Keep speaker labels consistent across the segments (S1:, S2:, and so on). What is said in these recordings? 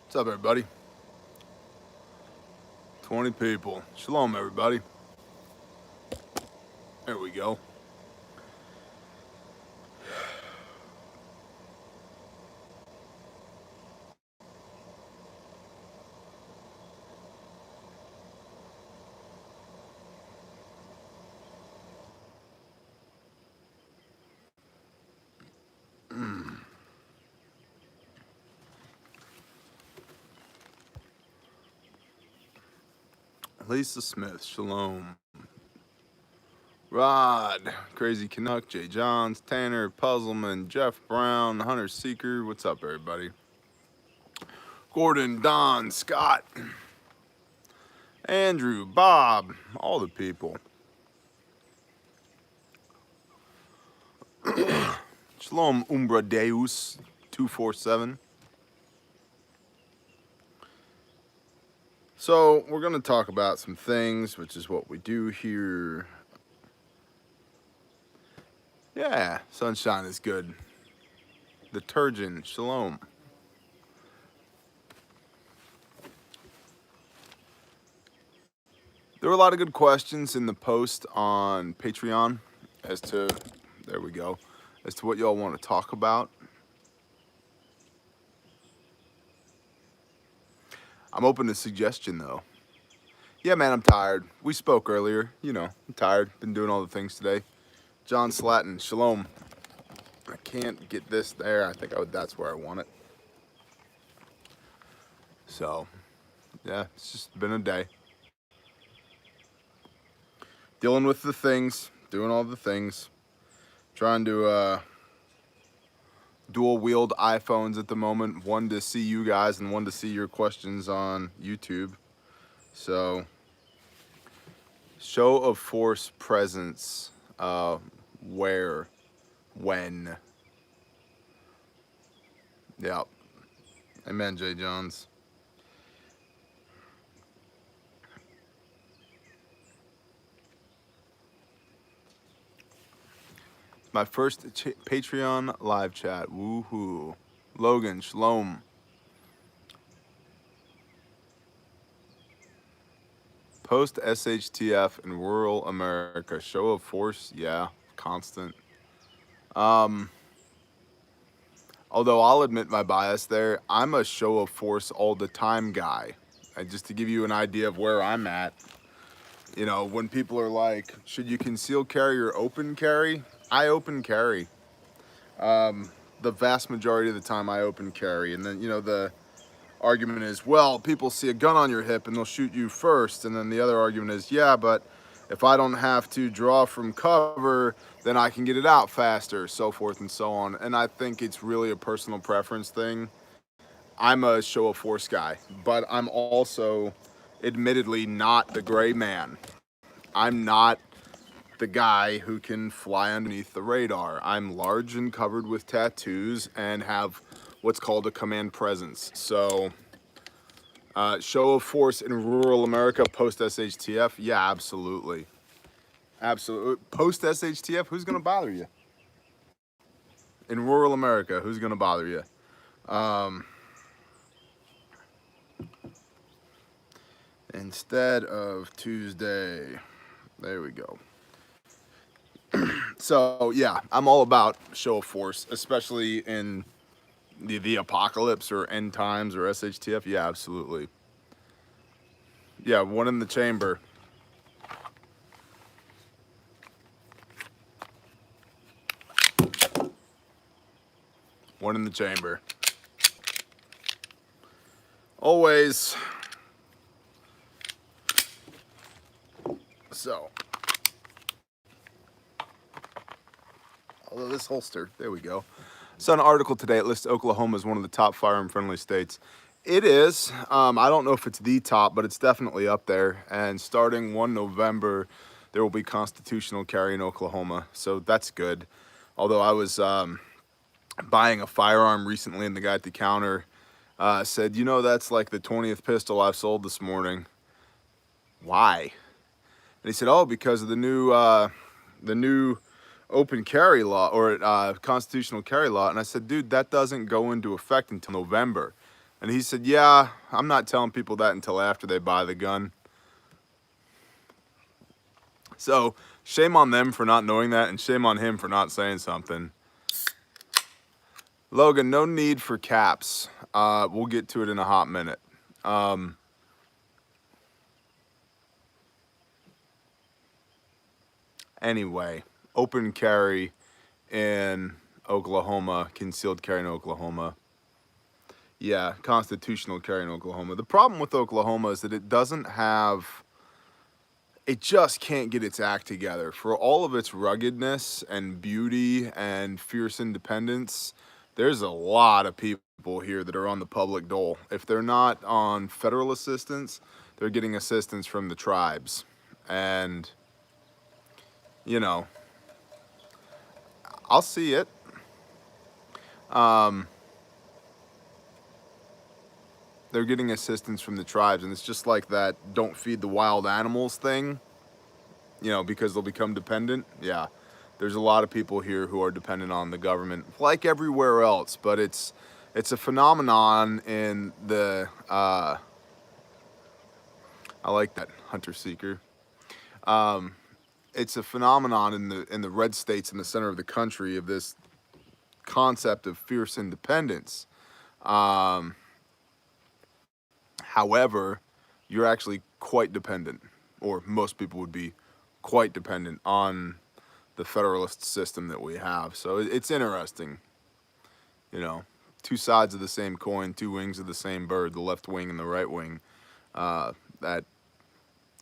S1: What's up, everybody? 20 people. Shalom, everybody. There we go. Lisa Smith, shalom. Rod, Crazy Canuck, Jay Johns, Tanner, Puzzleman, Jeff Brown, Hunter Seeker. What's up, everybody? Gordon, Don, Scott, Andrew, Bob, all the people. Shalom, Umbra Deus 247. So, we're going to talk about some things, which is what we do here. Yeah, sunshine is good. The Turgeon, shalom. There were a lot of good questions in the post on Patreon as to, there we go, as to what y'all want to talk about. I'm open to suggestion though. Yeah, man, I'm tired. We spoke earlier. You know, I'm tired. Been doing all the things today. John Slatton, shalom. I can't get this there. I think that's where I want it. So, yeah, it's just been a day. Dealing with the things, doing all the things. Trying to dual wield iPhones at the moment, one to see you guys and one to see your questions on YouTube. So, show of force presence, where, when. Yeah. Amen, Jay Jones. My first Patreon live chat. Woohoo. Logan, shalom. Post SHTF in rural America. Show of force, yeah, constant. Although I'll admit my bias there, I'm a show of force all the time guy. And just to give you an idea of where I'm at, you know, when people are like, should you conceal carry or open carry? I open carry. The vast majority of the time I open carry. And then, you know, the argument is, well, people see a gun on your hip and they'll shoot you first. And then the other argument is, yeah, but if I don't have to draw from cover, then I can get it out faster, so forth and so on. And I think it's really a personal preference thing. I'm a show of force guy, but I'm also admittedly not the gray man. I'm not the guy who can fly underneath the radar. I'm large and covered with tattoos and have what's called a command presence. So, show of force in rural America post SHTF? Yeah, absolutely. Absolutely. Post SHTF, who's going to bother you? In rural America, who's going to bother you? Instead of Tuesday. There we go. So, yeah, I'm all about show of force, especially in the apocalypse or end times or SHTF. Yeah, absolutely. Yeah, one in the chamber. One in the chamber. Always. So. Although this holster, there we go. Saw an article today. It lists Oklahoma as one of the top firearm-friendly states. It is. I don't know if it's the top, but it's definitely up there. And starting 1 November, there will be constitutional carry in Oklahoma. So that's good. Although I was buying a firearm recently, and the guy at the counter said, you know, that's like the 20th pistol I've sold this morning. Why? And he said, oh, because of the new open carry law or constitutional carry law. And I said, dude, that doesn't go into effect until November. And he said, yeah, I'm not telling people that until after they buy the gun. So shame on them for not knowing that, and shame on him for not saying something. Logan, no need for caps. We'll get to it in a hot minute. Anyway, open carry in Oklahoma, concealed carry in Oklahoma. Yeah, constitutional carry in Oklahoma. The problem with Oklahoma is that it just can't get its act together. For all of its ruggedness and beauty and fierce independence, there's a lot of people here that are on the public dole. If they're not on federal assistance, they're getting assistance from the tribes. And, you know, I'll see it. They're getting assistance from the tribes, and it's just like that don't feed the wild animals thing, because they'll become dependent. Yeah, there's a lot of people here who are dependent on the government, like everywhere else, but it's a phenomenon in the, I like that, hunter seeker. It's a phenomenon in the red states in the center of the country of this concept of fierce independence. However, you're actually quite dependent, or most people would be quite dependent on the federalist system that we have. So it's interesting, two sides of the same coin, two wings of the same bird, the left wing and the right wing. That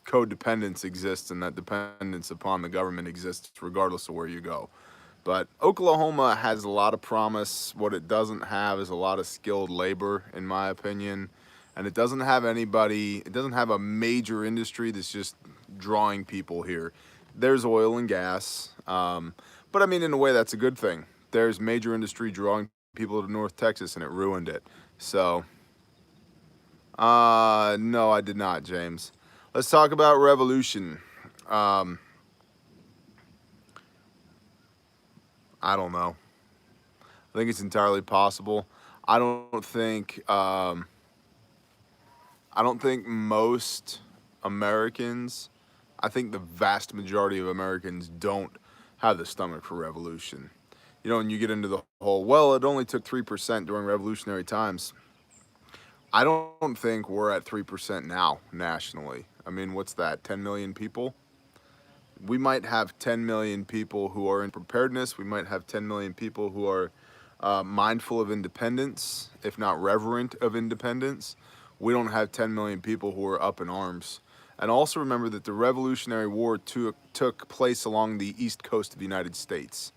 S1: codependence exists, and that dependence upon the government exists regardless of where you go. But Oklahoma has a lot of promise. What it doesn't have is a lot of skilled labor, in my opinion. And it doesn't have a major industry that's just drawing people here. There's oil and gas. But I mean, in a way, that's a good thing. There's major industry drawing people to North Texas, and it ruined it. So, no, I did not, James. Let's talk about revolution. I don't know. I think it's entirely possible. I don't think most Americans, I think the vast majority of Americans don't have the stomach for revolution. And you get into the whole, well, it only took 3% during revolutionary times. I don't think we're at 3% now nationally. I mean, what's that, 10 million people? We might have 10 million people who are in preparedness. We might have 10 million people who are mindful of independence, if not reverent of independence. We don't have 10 million people who are up in arms. And also remember that the Revolutionary War took place along the east coast of the United States,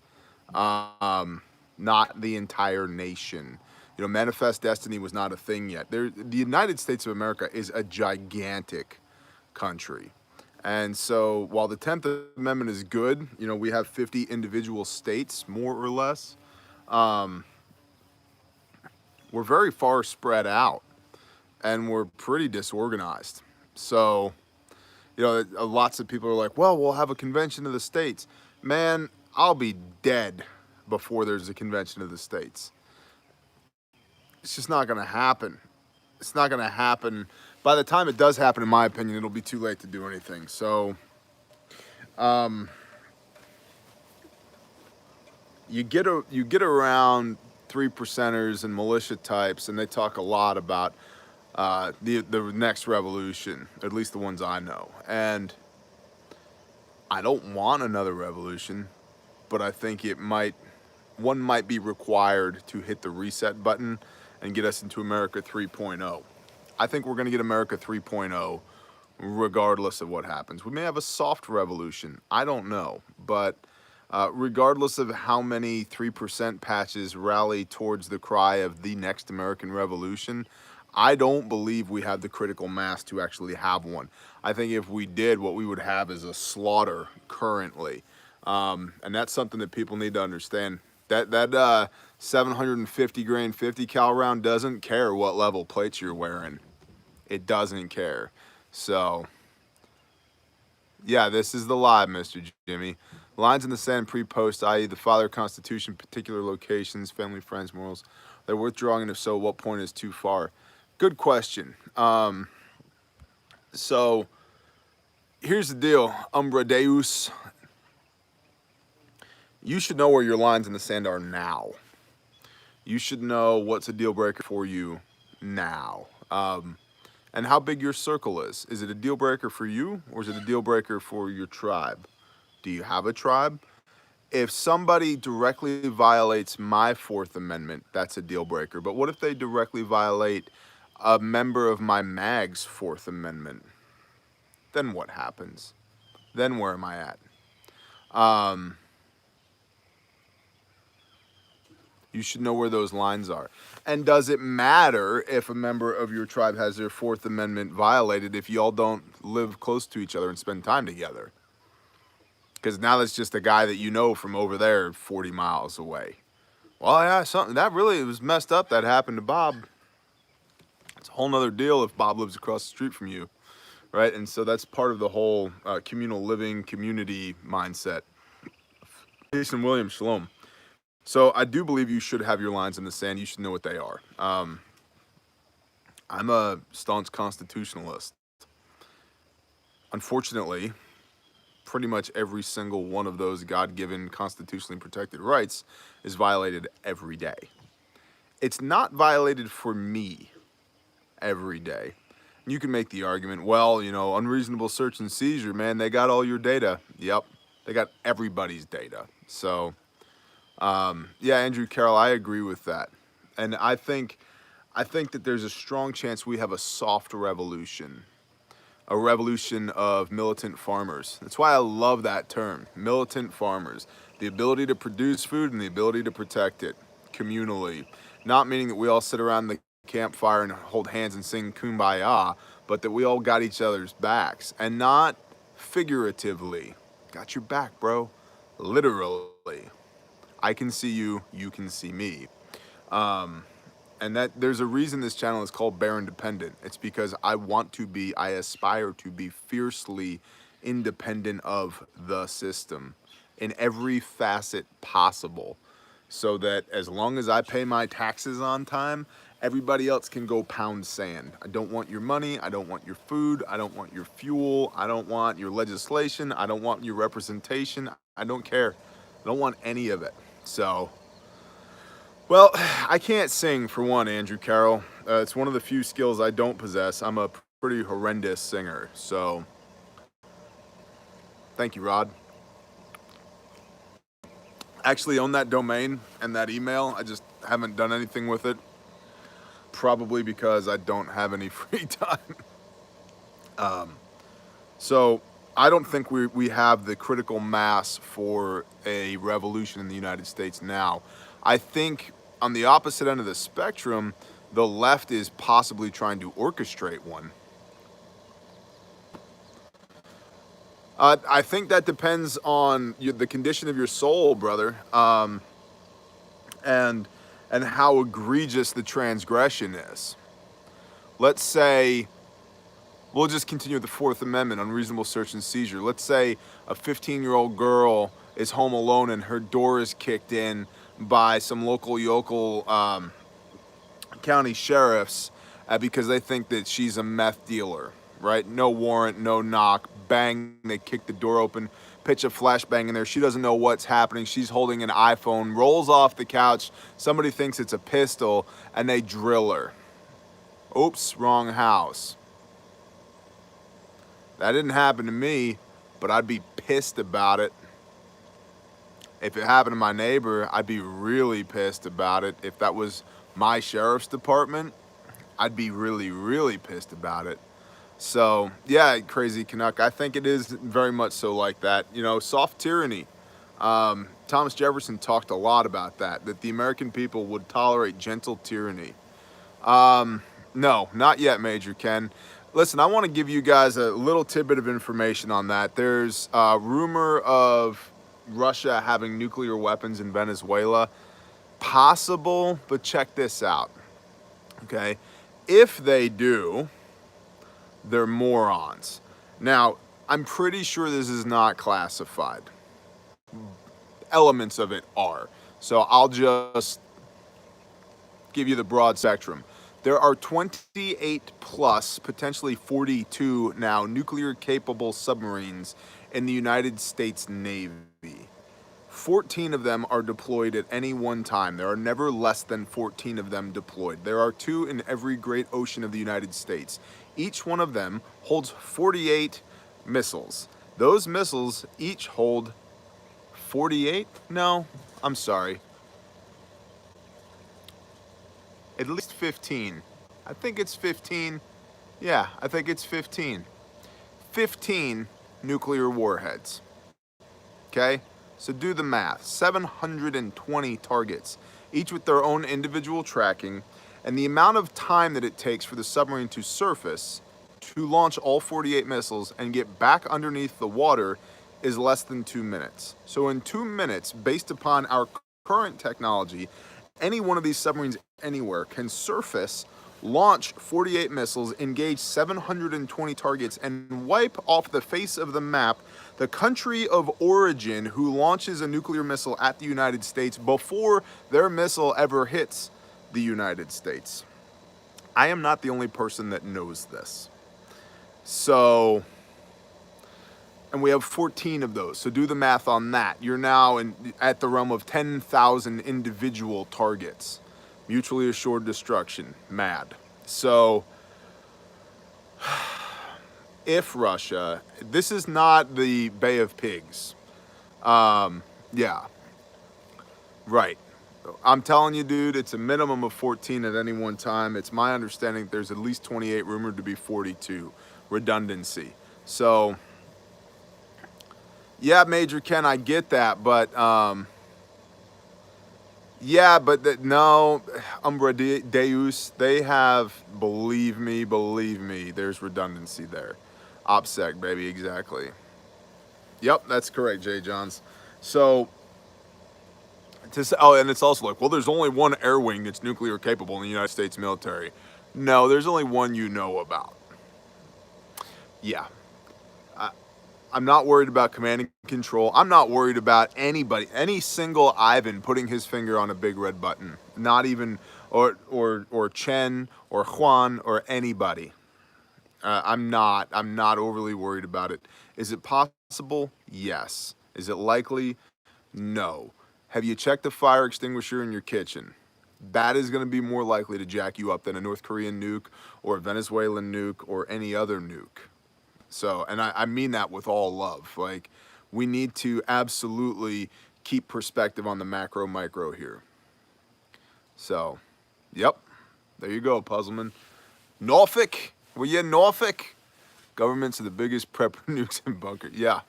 S1: not the entire nation. Manifest Destiny was not a thing yet. The United States of America is a gigantic country. And so while the 10th Amendment is good, we have 50 individual states, more or less. We're very far spread out, and we're pretty disorganized. So, lots of people are like, well, we'll have a convention of the states. Man, I'll be dead before there's a convention of the states. It's just not going to happen. It's not going to happen. By the time it does happen, in my opinion, it'll be too late to do anything. So, you get around 3%ers and militia types, and they talk a lot about the next revolution, at least the ones I know. And I don't want another revolution, but I think one might be required to hit the reset button and get us into America 3.0. I think we're going to get America 3.0 regardless of what happens. We may have a soft revolution. I don't know. But regardless of how many 3% patches rally towards the cry of the next American Revolution, I don't believe we have the critical mass to actually have one. I think if we did, what we would have is a slaughter currently. And that's something that people need to understand. That 750 grain 50 cal round doesn't care what level plates you're wearing. It doesn't care. So, yeah, this is the live, Mr. Jimmy. Lines in the sand pre-post, i.e. the Father Constitution, particular locations, family, friends, morals, they're worth drawing, and if so, what point is too far? Good question. So here's the deal, Umbra Deus. You should know where your lines in the sand are now. You should know what's a deal breaker for you now. And how big your circle is. Is it a deal breaker for you, or is it a deal breaker for your tribe? Do you have a tribe? If somebody directly violates my Fourth Amendment, that's a deal breaker. But what if they directly violate a member of my MAG's Fourth Amendment? Then what happens? Then where am I at? You should know where those lines are. And does it matter if a member of your tribe has their Fourth Amendment violated if y'all don't live close to each other and spend time together? Because now that's just a guy that you know from over there 40 miles away. Well, yeah, something that really was messed up that happened to Bob. It's a whole nother deal if Bob lives across the street from you, right? And so that's part of the whole communal living community mindset. Jason Williams, shalom. So I do believe you should have your lines in the sand. You should know what they are. I'm a staunch constitutionalist. Unfortunately, pretty much every single one of those God-given constitutionally protected rights is violated every day. It's not violated for me every day. You can make the argument, well, you know, unreasonable search and seizure, man, they got all your data. Yep, they got everybody's data. So, yeah, Andrew Carroll, I agree with that. And I think that there's a strong chance we have a soft revolution. A revolution of militant farmers. That's why I love that term, militant farmers. The ability to produce food and the ability to protect it communally. Not meaning that we all sit around the campfire and hold hands and sing Kumbaya, but that we all got each other's backs. And not figuratively. Got your back, bro. Literally. I can see you, you can see me. And that there's a reason this channel is called Bear Independent. It's because I aspire to be fiercely independent of the system in every facet possible. So that as long as I pay my taxes on time, everybody else can go pound sand. I don't want your money, I don't want your food, I don't want your fuel, I don't want your legislation, I don't want your representation, I don't care. I don't want any of it. So, well, I can't sing, for one, Andrew Carroll. It's one of the few skills I don't possess. I'm a pretty horrendous singer, so thank you, Rod. Actually own that domain and that email. I just haven't done anything with it. Probably because I don't have any free time. So I don't think we have the critical mass for a revolution in the United States now. I think on the opposite end of the spectrum, the left is possibly trying to orchestrate one. I think that depends on the condition of your soul, brother, and how egregious the transgression is. Let's say, we'll just continue with the Fourth Amendment, unreasonable search and seizure. Let's say a 15-year-old girl is home alone and her door is kicked in by some local yokel county sheriffs because they think that she's a meth dealer, right? No warrant, no knock, bang, they kick the door open, pitch a flashbang in there. She doesn't know what's happening. She's holding an iPhone, rolls off the couch. Somebody thinks it's a pistol and they drill her. Oops, wrong house. That didn't happen to me, but I'd be pissed about it. If it happened to my neighbor, I'd be really pissed about it. If that was my sheriff's department, I'd be really, really pissed about it. So, yeah, Crazy Canuck, I think it is very much so like that. You know, soft tyranny. Thomas Jefferson talked a lot about that the American people would tolerate gentle tyranny. No, not yet, Major Ken. Listen, I want to give you guys a little tidbit of information on that. There's a rumor of Russia having nuclear weapons in Venezuela. Possible, but check this out. Okay? If they do, they're morons. Now, I'm pretty sure this is not classified. Elements of it are. So I'll just give you the broad spectrum. There are 28 plus, potentially 42 now, nuclear capable submarines in the United States Navy. 14 of them are deployed at any one time. There are never less than 14 of them deployed. There are 2 in every great ocean of the United States. Each one of them holds 48 missiles. Those missiles each hold 48? No, I'm sorry. At least 15. I think it's 15. Yeah, I think it's 15. 15 nuclear warheads. Okay? So do the math. 720 targets, each with their own individual tracking, and the amount of time that it takes for the submarine to surface to launch all 48 missiles and get back underneath the water is less than 2 minutes. So in 2 minutes, based upon our current technology, any one of these submarines anywhere can surface, launch 48 missiles, engage 720 targets, and wipe off the face of the map the country of origin who launches a nuclear missile at the United States before their missile ever hits the United States. I am not the only person that knows this. So, and we have 14 of those. So do the math on that. You're now at the realm of 10,000 individual targets. Mutually assured destruction. Mad. So, if Russia, this is not the Bay of Pigs. Yeah, right. I'm telling you, dude, it's a minimum of 14 at any one time. It's my understanding that there's at least 28, rumored to be 42. Redundancy. So, yeah, Major Ken, I get that, but yeah, but no, Umbra Deus, they have, believe me, there's redundancy there. OPSEC, baby, exactly. Yep, that's correct, Jay Johns. So, and it's also like, well, there's only one air wing that's nuclear capable in the United States military. No, there's only one you know about. Yeah. I'm not worried about command and control. I'm not worried about anybody, any single Ivan putting his finger on a big red button. Not even, or Chen, or Juan, or anybody. I'm not overly worried about it. Is it possible? Yes. Is it likely? No. Have you checked the fire extinguisher in your kitchen? That is going to be more likely to jack you up than a North Korean nuke or a Venezuelan nuke or any other nuke. So, and I mean that with all love. Like, we need to absolutely keep perspective on the macro micro here. So, yep. There you go, Puzzleman. Norfolk? Were you in Norfolk? Governments are the biggest prepper nukes and bunkers. Yeah.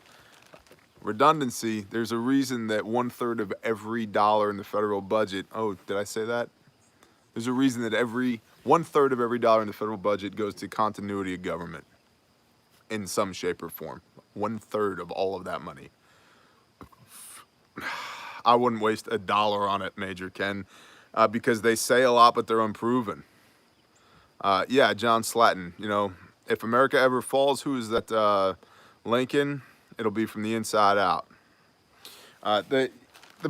S1: Redundancy. There's a reason that 1/3 of every dollar in the federal budget. Oh, did I say that? There's a reason that 1/3 of every dollar in the federal budget goes to continuity of government in some shape or form. 1/3 of all of that money. I wouldn't waste a dollar on it, Major Ken, because they say a lot, but they're unproven. Yeah, John Slatton, you know, if America ever falls, who is that? Lincoln? It'll be from the inside out. The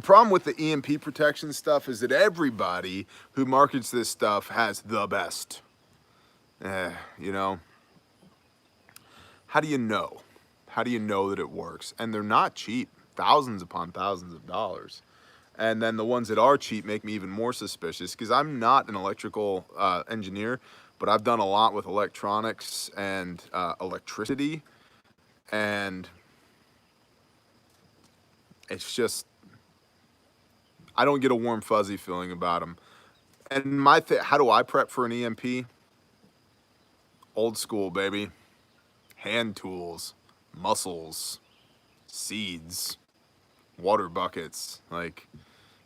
S1: problem with the EMP protection stuff is that everybody who markets this stuff has the best. You know, how do you know? How do you know that it works? And they're not cheap, thousands upon thousands of dollars. And then the ones that are cheap make me even more suspicious because I'm not an electrical engineer, but I've done a lot with electronics and electricity. And it's just, I don't get a warm fuzzy feeling about them. And how do I prep for an EMP? Old school, baby. Hand tools, muscles, seeds, water buckets, like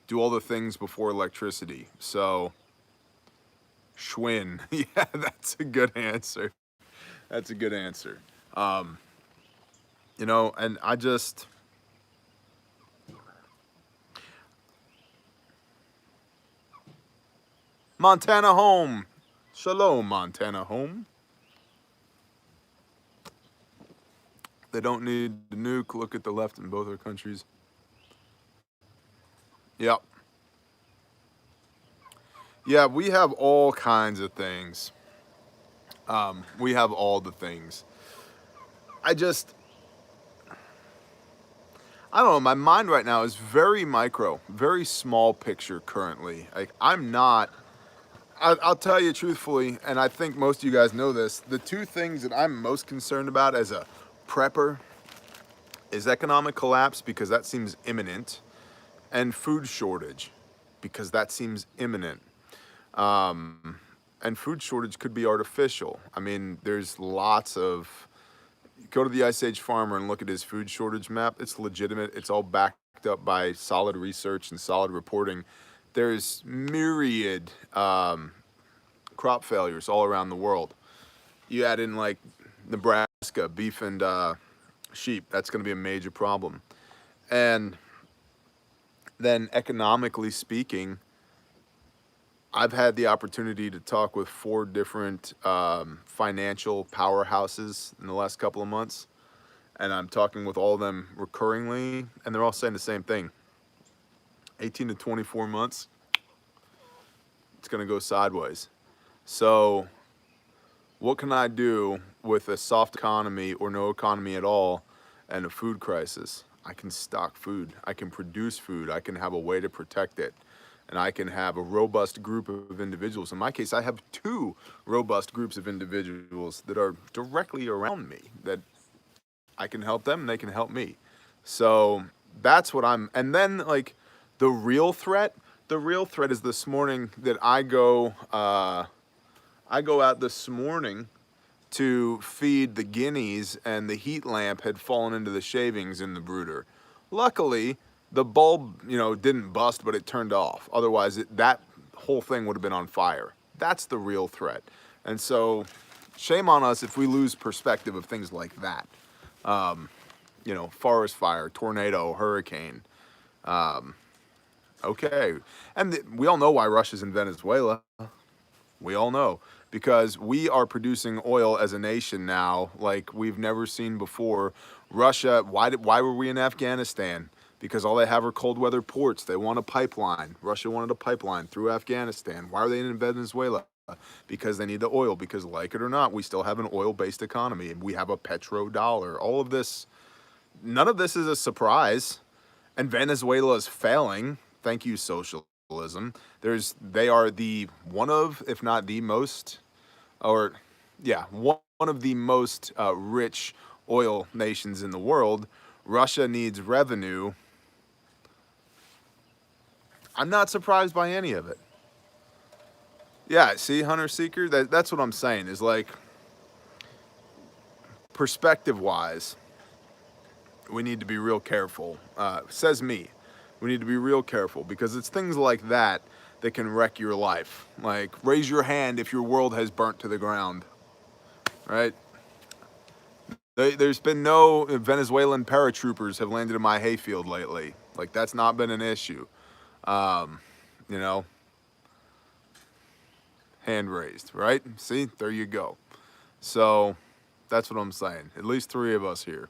S1: do all the things before electricity. So, Schwinn. Yeah, that's a good answer. That's a good answer. You know, and I just, Montana home. Shalom, Montana home. They don't need the nuke. Look at the left in both our countries. Yep. Yeah, we have all kinds of things. We have all the things. I just, I don't know. My mind right now is very micro, very small picture currently. Like, I'm not, I'll tell you truthfully, and I think most of you guys know this, the two things that I'm most concerned about as a prepper is economic collapse, because that seems imminent, and food shortage, because that seems imminent. And food shortage could be artificial. I mean, there's lots of, go to the Ice Age farmer and look at his food shortage map. It's legitimate. It's all backed up by solid research and solid reporting. There's myriad crop failures all around the world. You add in like Nebraska, beef and sheep, that's going to be a major problem. And then economically speaking, I've had the opportunity to talk with 4 different financial powerhouses in the last couple of months, and I'm talking with all of them recurringly, and they're all saying the same thing. 18 to 24 months, it's going to go sideways. So what can I do with a soft economy or no economy at all and a food crisis? I can stock food. I can produce food. I can have a way to protect it. And I can have a robust group of individuals. In my case, I have 2 robust groups of individuals that are directly around me, that I can help them and they can help me. So that's what I'm, and then like the real threat is this morning that I go out this morning to feed the guineas, and the heat lamp had fallen into the shavings in the brooder. Luckily, the bulb, didn't bust, but it turned off. Otherwise, that whole thing would have been on fire. That's the real threat. And so, shame on us if we lose perspective of things like that. Forest fire, tornado, hurricane. Okay. And we all know why Russia's in Venezuela. We all know, because we are producing oil as a nation now like we've never seen before. Russia, why were we in Afghanistan? Because all they have are cold weather ports. They want a pipeline. Russia wanted a pipeline through Afghanistan. Why are they in Venezuela? Because they need the oil. Because, like it or not, we still have an oil-based economy, and we have a petrodollar. All of this, none of this is a surprise. And Venezuela is failing. Thank you, socialism. They are the one of, if not the most, or yeah, one of the most rich oil nations in the world. Russia needs revenue. I'm not surprised by any of it. Yeah, see, Hunter Seeker, that's what I'm saying, is like, perspective wise, we need to be real careful. Says me. We need to be real careful, because it's things like that that can wreck your life. Like, raise your hand if your world has burnt to the ground, right? There's been no Venezuelan paratroopers have landed in my hayfield lately. Like, that's not been an issue. You know, hand raised, right? See, there you go. So that's what I'm saying. At least 3 of us here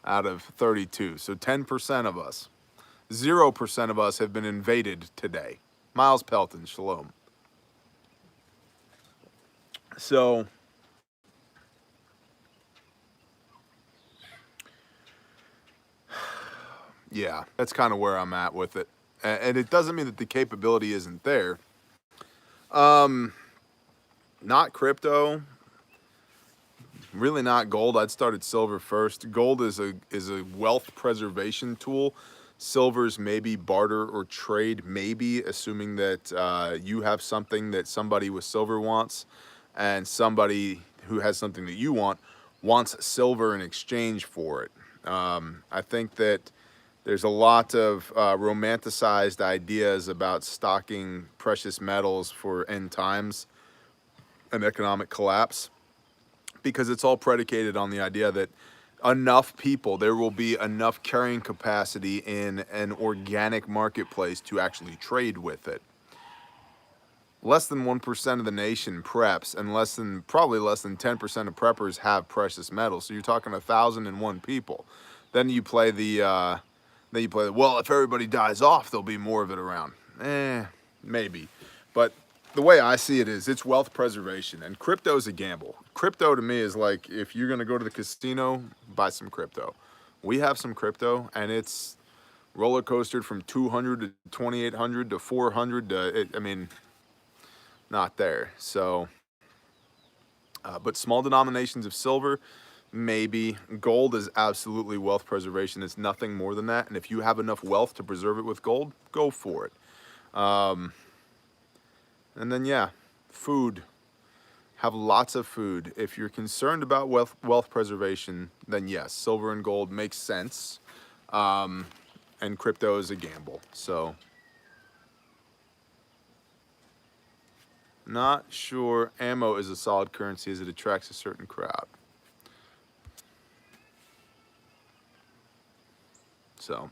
S1: out of 32. So 10% of us. 0% of us have been invaded today. Miles Pelton, shalom. So, yeah, that's kind of where I'm at with it. And it doesn't mean that the capability isn't there. Not crypto, really not gold. I'd started silver first. Gold is a wealth preservation tool. Silver's maybe barter or trade, maybe, assuming that you have something that somebody with silver wants, and somebody who has something that you want wants silver in exchange for it. I think that there's a lot of romanticized ideas about stocking precious metals for end times and economic collapse, because it's all predicated on the idea that enough people, there will be enough carrying capacity in an organic marketplace to actually trade with it. Less than 1% of the nation preps, and probably less than 10% of preppers have precious metals. So you're talking 1,001 people. Then you play well, if everybody dies off, there'll be more of it around. Maybe. But the way I see it is it's wealth preservation, and crypto is a gamble. Crypto to me is like if you're gonna go to the casino, buy some crypto. We have some crypto, and it's roller coastered from 200 to 2,800 to 400 to I mean, not there. So, but small denominations of silver, maybe. Gold is absolutely wealth preservation. It's nothing more than that. And if you have enough wealth to preserve it with gold, go for it. And then, yeah, food. Have lots of food. If you're concerned about wealth preservation, then yes, silver and gold makes sense. And crypto is a gamble. So, not sure ammo is a solid currency as it attracts a certain crowd. So,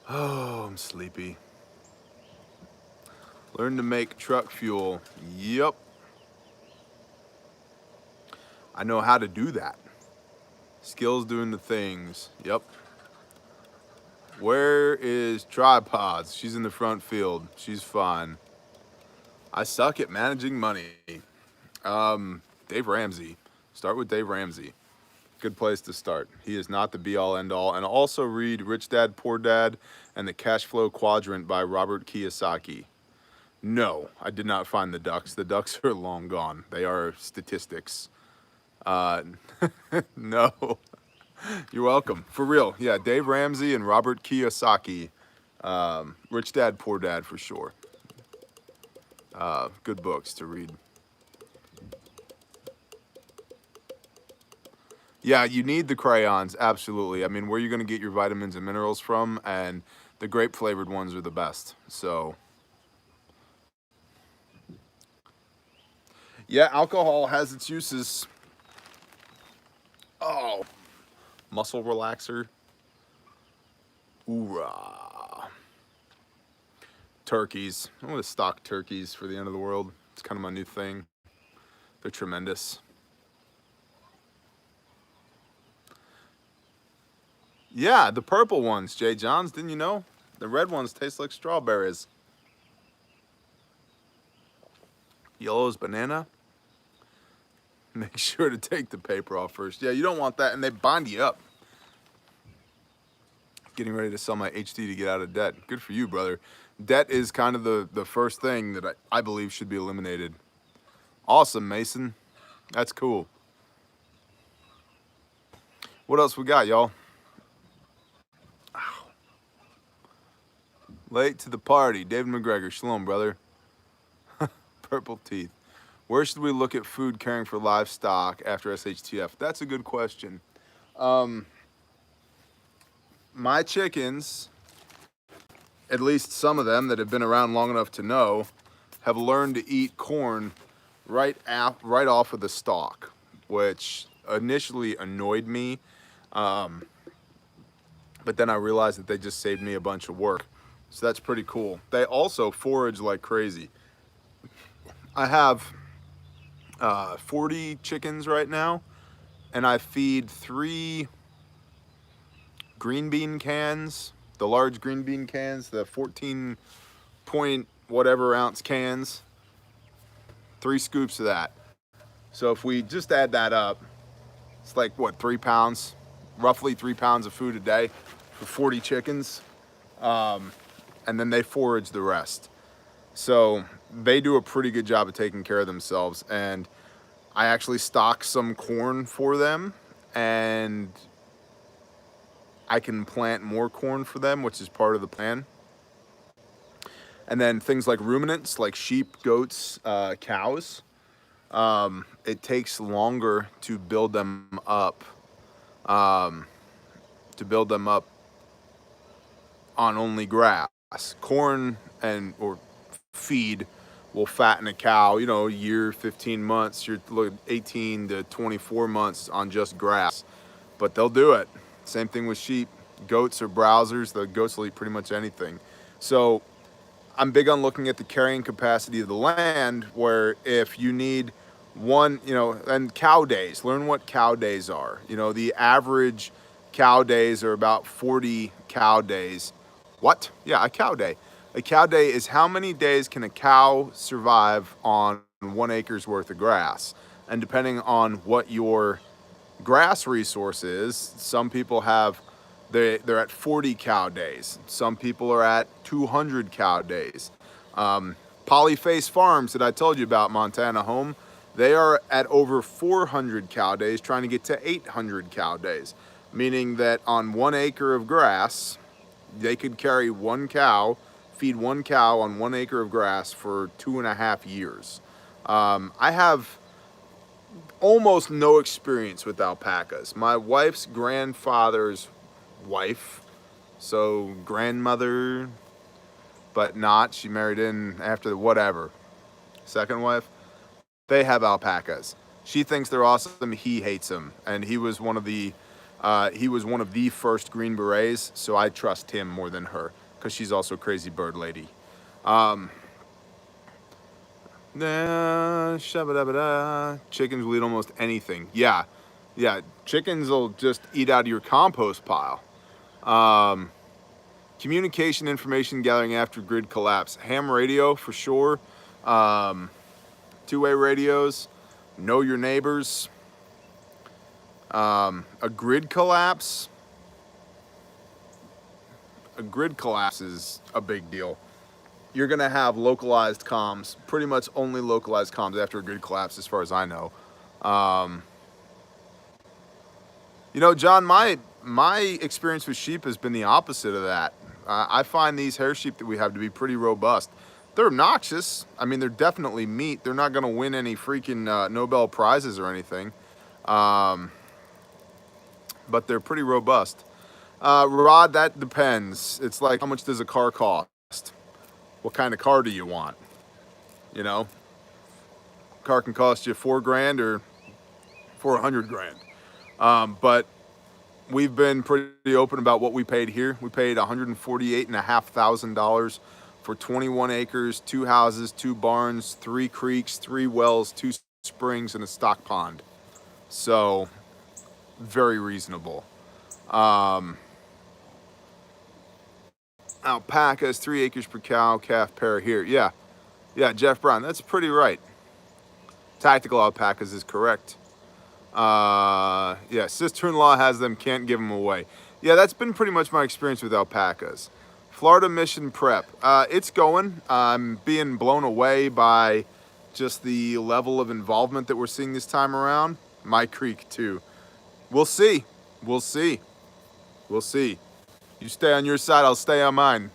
S1: oh, I'm sleepy. Learn to make truck fuel. Yep. I know how to do that. Skills doing the things. Yep. Where is Tripods? She's in the front field. She's fine. I suck at managing money. Dave Ramsey. Start with Dave Ramsey. Good place to start. He is not the be-all, end-all. And also read Rich Dad, Poor Dad and the Cash Flow Quadrant by Robert Kiyosaki. No, I did not find the ducks. The ducks are long gone. They are statistics. No. You're welcome. For real. Yeah, Dave Ramsey and Robert Kiyosaki. Rich Dad, Poor Dad for sure. Good books to read. Yeah, you need the crayons, absolutely. I mean, where are you going to get your vitamins and minerals from? And the grape flavored ones are the best. So, yeah, alcohol has its uses. Oh, muscle relaxer. Hoorah. Turkeys. I'm going to stock turkeys for the end of the world. It's kind of my new thing. They're tremendous. Yeah, the purple ones, Jay Johns, didn't you know? The red ones taste like strawberries. Yellow is banana. Make sure to take the paper off first. Yeah, you don't want that, and they bind you up. Getting ready to sell my HD to get out of debt. Good for you, brother. Debt is kind of the first thing that I believe should be eliminated. Awesome, Mason. That's cool. What else we got, y'all? Late to the party. David McGregor. Shalom, brother. Purple teeth. Where should we look at food caring for livestock after SHTF? That's a good question. My chickens, at least some of them that have been around long enough to know, have learned to eat corn right off of the stalk, which initially annoyed me. But then I realized that they just saved me a bunch of work. So that's pretty cool. They also forage like crazy. I have 40 chickens right now, and I feed 3 green bean cans, the large green bean cans, the 14 point whatever ounce cans, 3 scoops of that. So if we just add that up, it's like what, 3 pounds, roughly 3 pounds of food a day for 40 chickens. And then they forage the rest. So they do a pretty good job of taking care of themselves. And I actually stock some corn for them, and I can plant more corn for them, which is part of the plan. And then things like ruminants, like sheep, goats, cows, it takes longer to build them up, on only grass. Corn or feed will fatten a cow, a year, 15 months. You're looking 18 to 24 months on just grass, but they'll do it. Same thing with sheep. Goats are browsers. The goats will eat pretty much anything. So I'm big on looking at the carrying capacity of the land, where if you need One, and cow days. Learn what cow days are. The average cow days are about 40 cow days. What? Yeah, a cow day. A cow day is how many days can a cow survive on 1 acre's worth of grass. And depending on what your grass resource is, some people they're at 40 cow days. Some people are at 200 cow days. Polyface Farms that I told you about, Montana home, they are at over 400 cow days, trying to get to 800 cow days, meaning that on 1 acre of grass, they could carry one cow, feed one cow on 1 acre of grass for 2.5 years. I have almost no experience with alpacas. My wife's grandfather's wife, so grandmother, but not. She married in after whatever. Second wife, they have alpacas. She thinks they're awesome. He hates them, and he was one of the first Green Berets, so I trust him more than her because she's also a crazy bird lady. Chickens will eat almost anything. Yeah. Chickens will just eat out of your compost pile. Communication information gathering after grid collapse. Ham radio for sure. Two-way radios. Know your neighbors. A grid collapse. A grid collapse is a big deal. You're going to have localized comms, pretty much only localized comms after a grid collapse, as far as I know. John, my experience with sheep has been the opposite of that. I find these hair sheep that we have to be pretty robust. They're obnoxious. I mean, they're definitely meat. They're not going to win any freaking Nobel Prizes or anything. But they're pretty robust. Rod, that depends. It's like, how much does a car cost? What kind of car do you want? Car can cost you $4,000 or $400,000. But we've been pretty open about what we paid here. We paid $148,500 for 21 acres, 2 houses, 2 barns, 3 creeks, 3 wells, 2 springs, and a stock pond. So, very reasonable. Alpacas, 3 acres per cow, calf pair here. Yeah, Jeff Brown, that's pretty right. Tactical alpacas is correct. Sister-in-law has them, can't give them away. Yeah, that's been pretty much my experience with alpacas. Florida Mission Prep, it's going. I'm being blown away by just the level of involvement that we're seeing this time around. My creek too. We'll see. You stay on your side, I'll stay on mine.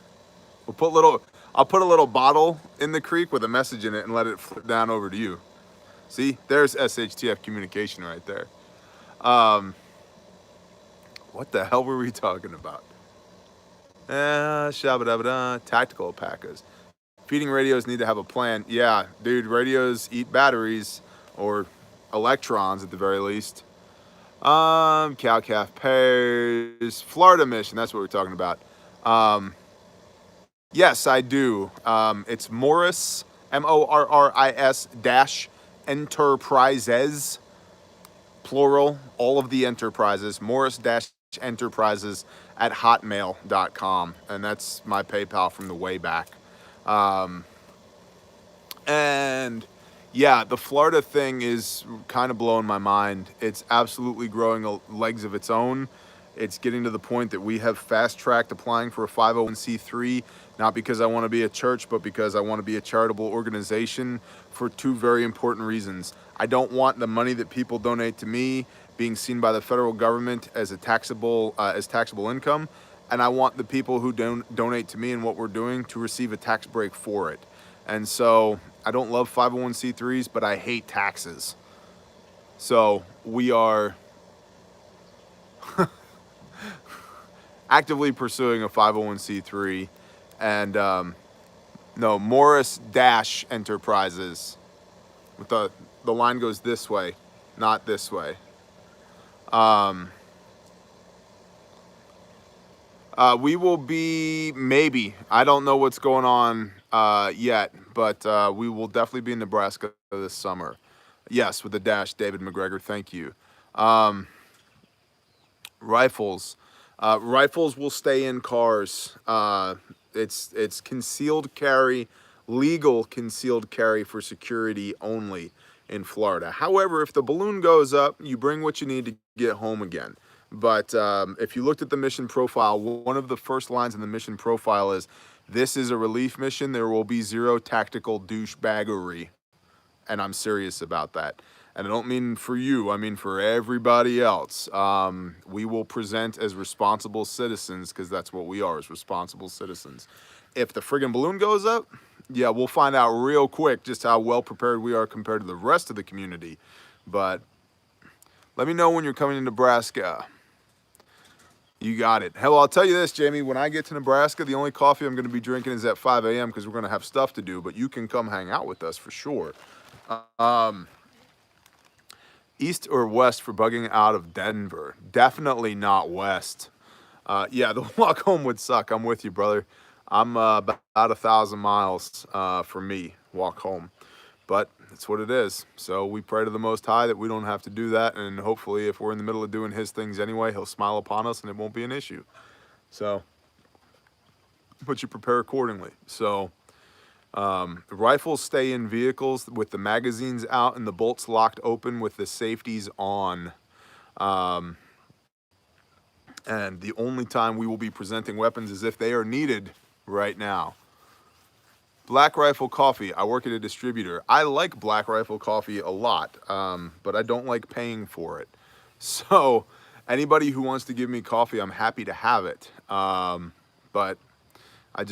S1: I'll put a little bottle in the creek with a message in it and let it flip down over to you. See, there's SHTF communication right there. What the hell were we talking about? Tactical alpacas. Feeding radios need to have a plan. Yeah, dude, radios eat batteries or electrons at the very least. Cow calf pairs. Florida Mission, that's what we're talking about. Yes, I do. It's Morris, MORRIS dash Enterprises, plural, all of the enterprises, Morris dash Enterprises at hotmail.com. And that's my PayPal from the way back. And yeah, the Florida thing is kind of blowing my mind. It's absolutely growing legs of its own. It's getting to the point that we have fast-tracked applying for a 501c3, not because I want to be a church, but because I want to be a charitable organization for 2 very important reasons. I don't want the money that people donate to me being seen by the federal government as taxable income, and I want the people who donate to me and what we're doing to receive a tax break for it. And so I don't love 501c3s, but I hate taxes. So we are actively pursuing a 501c3, and no, Morris dash Enterprises. With the line goes this way, not this way. We will be, maybe, I don't know what's going on yet, but we will definitely be in Nebraska this summer. Yes, with the dash, David McGregor. Thank you. Rifles. Rifles will stay in cars. It's concealed carry, legal concealed carry for security only in Florida. However, if the balloon goes up, you bring what you need to get home again. But if you looked at the mission profile, one of the first lines in the mission profile is, "This is a relief mission. There will be zero tactical douchebaggery." And I'm serious about that. And I don't mean for you, I mean for everybody else. We will present as responsible citizens, because that's what we are, as responsible citizens. If the friggin' balloon goes up, yeah, we'll find out real quick just how well prepared we are compared to the rest of the community. But let me know when you're coming to Nebraska. You got it. Hell, I'll tell you this, Jamie. When I get to Nebraska, the only coffee I'm going to be drinking is at 5 a.m. because we're going to have stuff to do. But you can come hang out with us for sure. East or west for bugging out of Denver? Definitely not west. Yeah, the walk home would suck. I'm with you, brother. I'm about 1,000 miles for me, walk home. But it's what it is. So we pray to the Most High that we don't have to do that. And hopefully, if we're in the middle of doing His things anyway, He'll smile upon us and it won't be an issue. So, but you prepare accordingly. So, rifles stay in vehicles with the magazines out and the bolts locked open with the safeties on. And the only time we will be presenting weapons is if they are needed right now. Black Rifle Coffee. I work at a distributor. I like Black Rifle Coffee a lot, but I don't like paying for it. So anybody who wants to give me coffee, I'm happy to have it. But I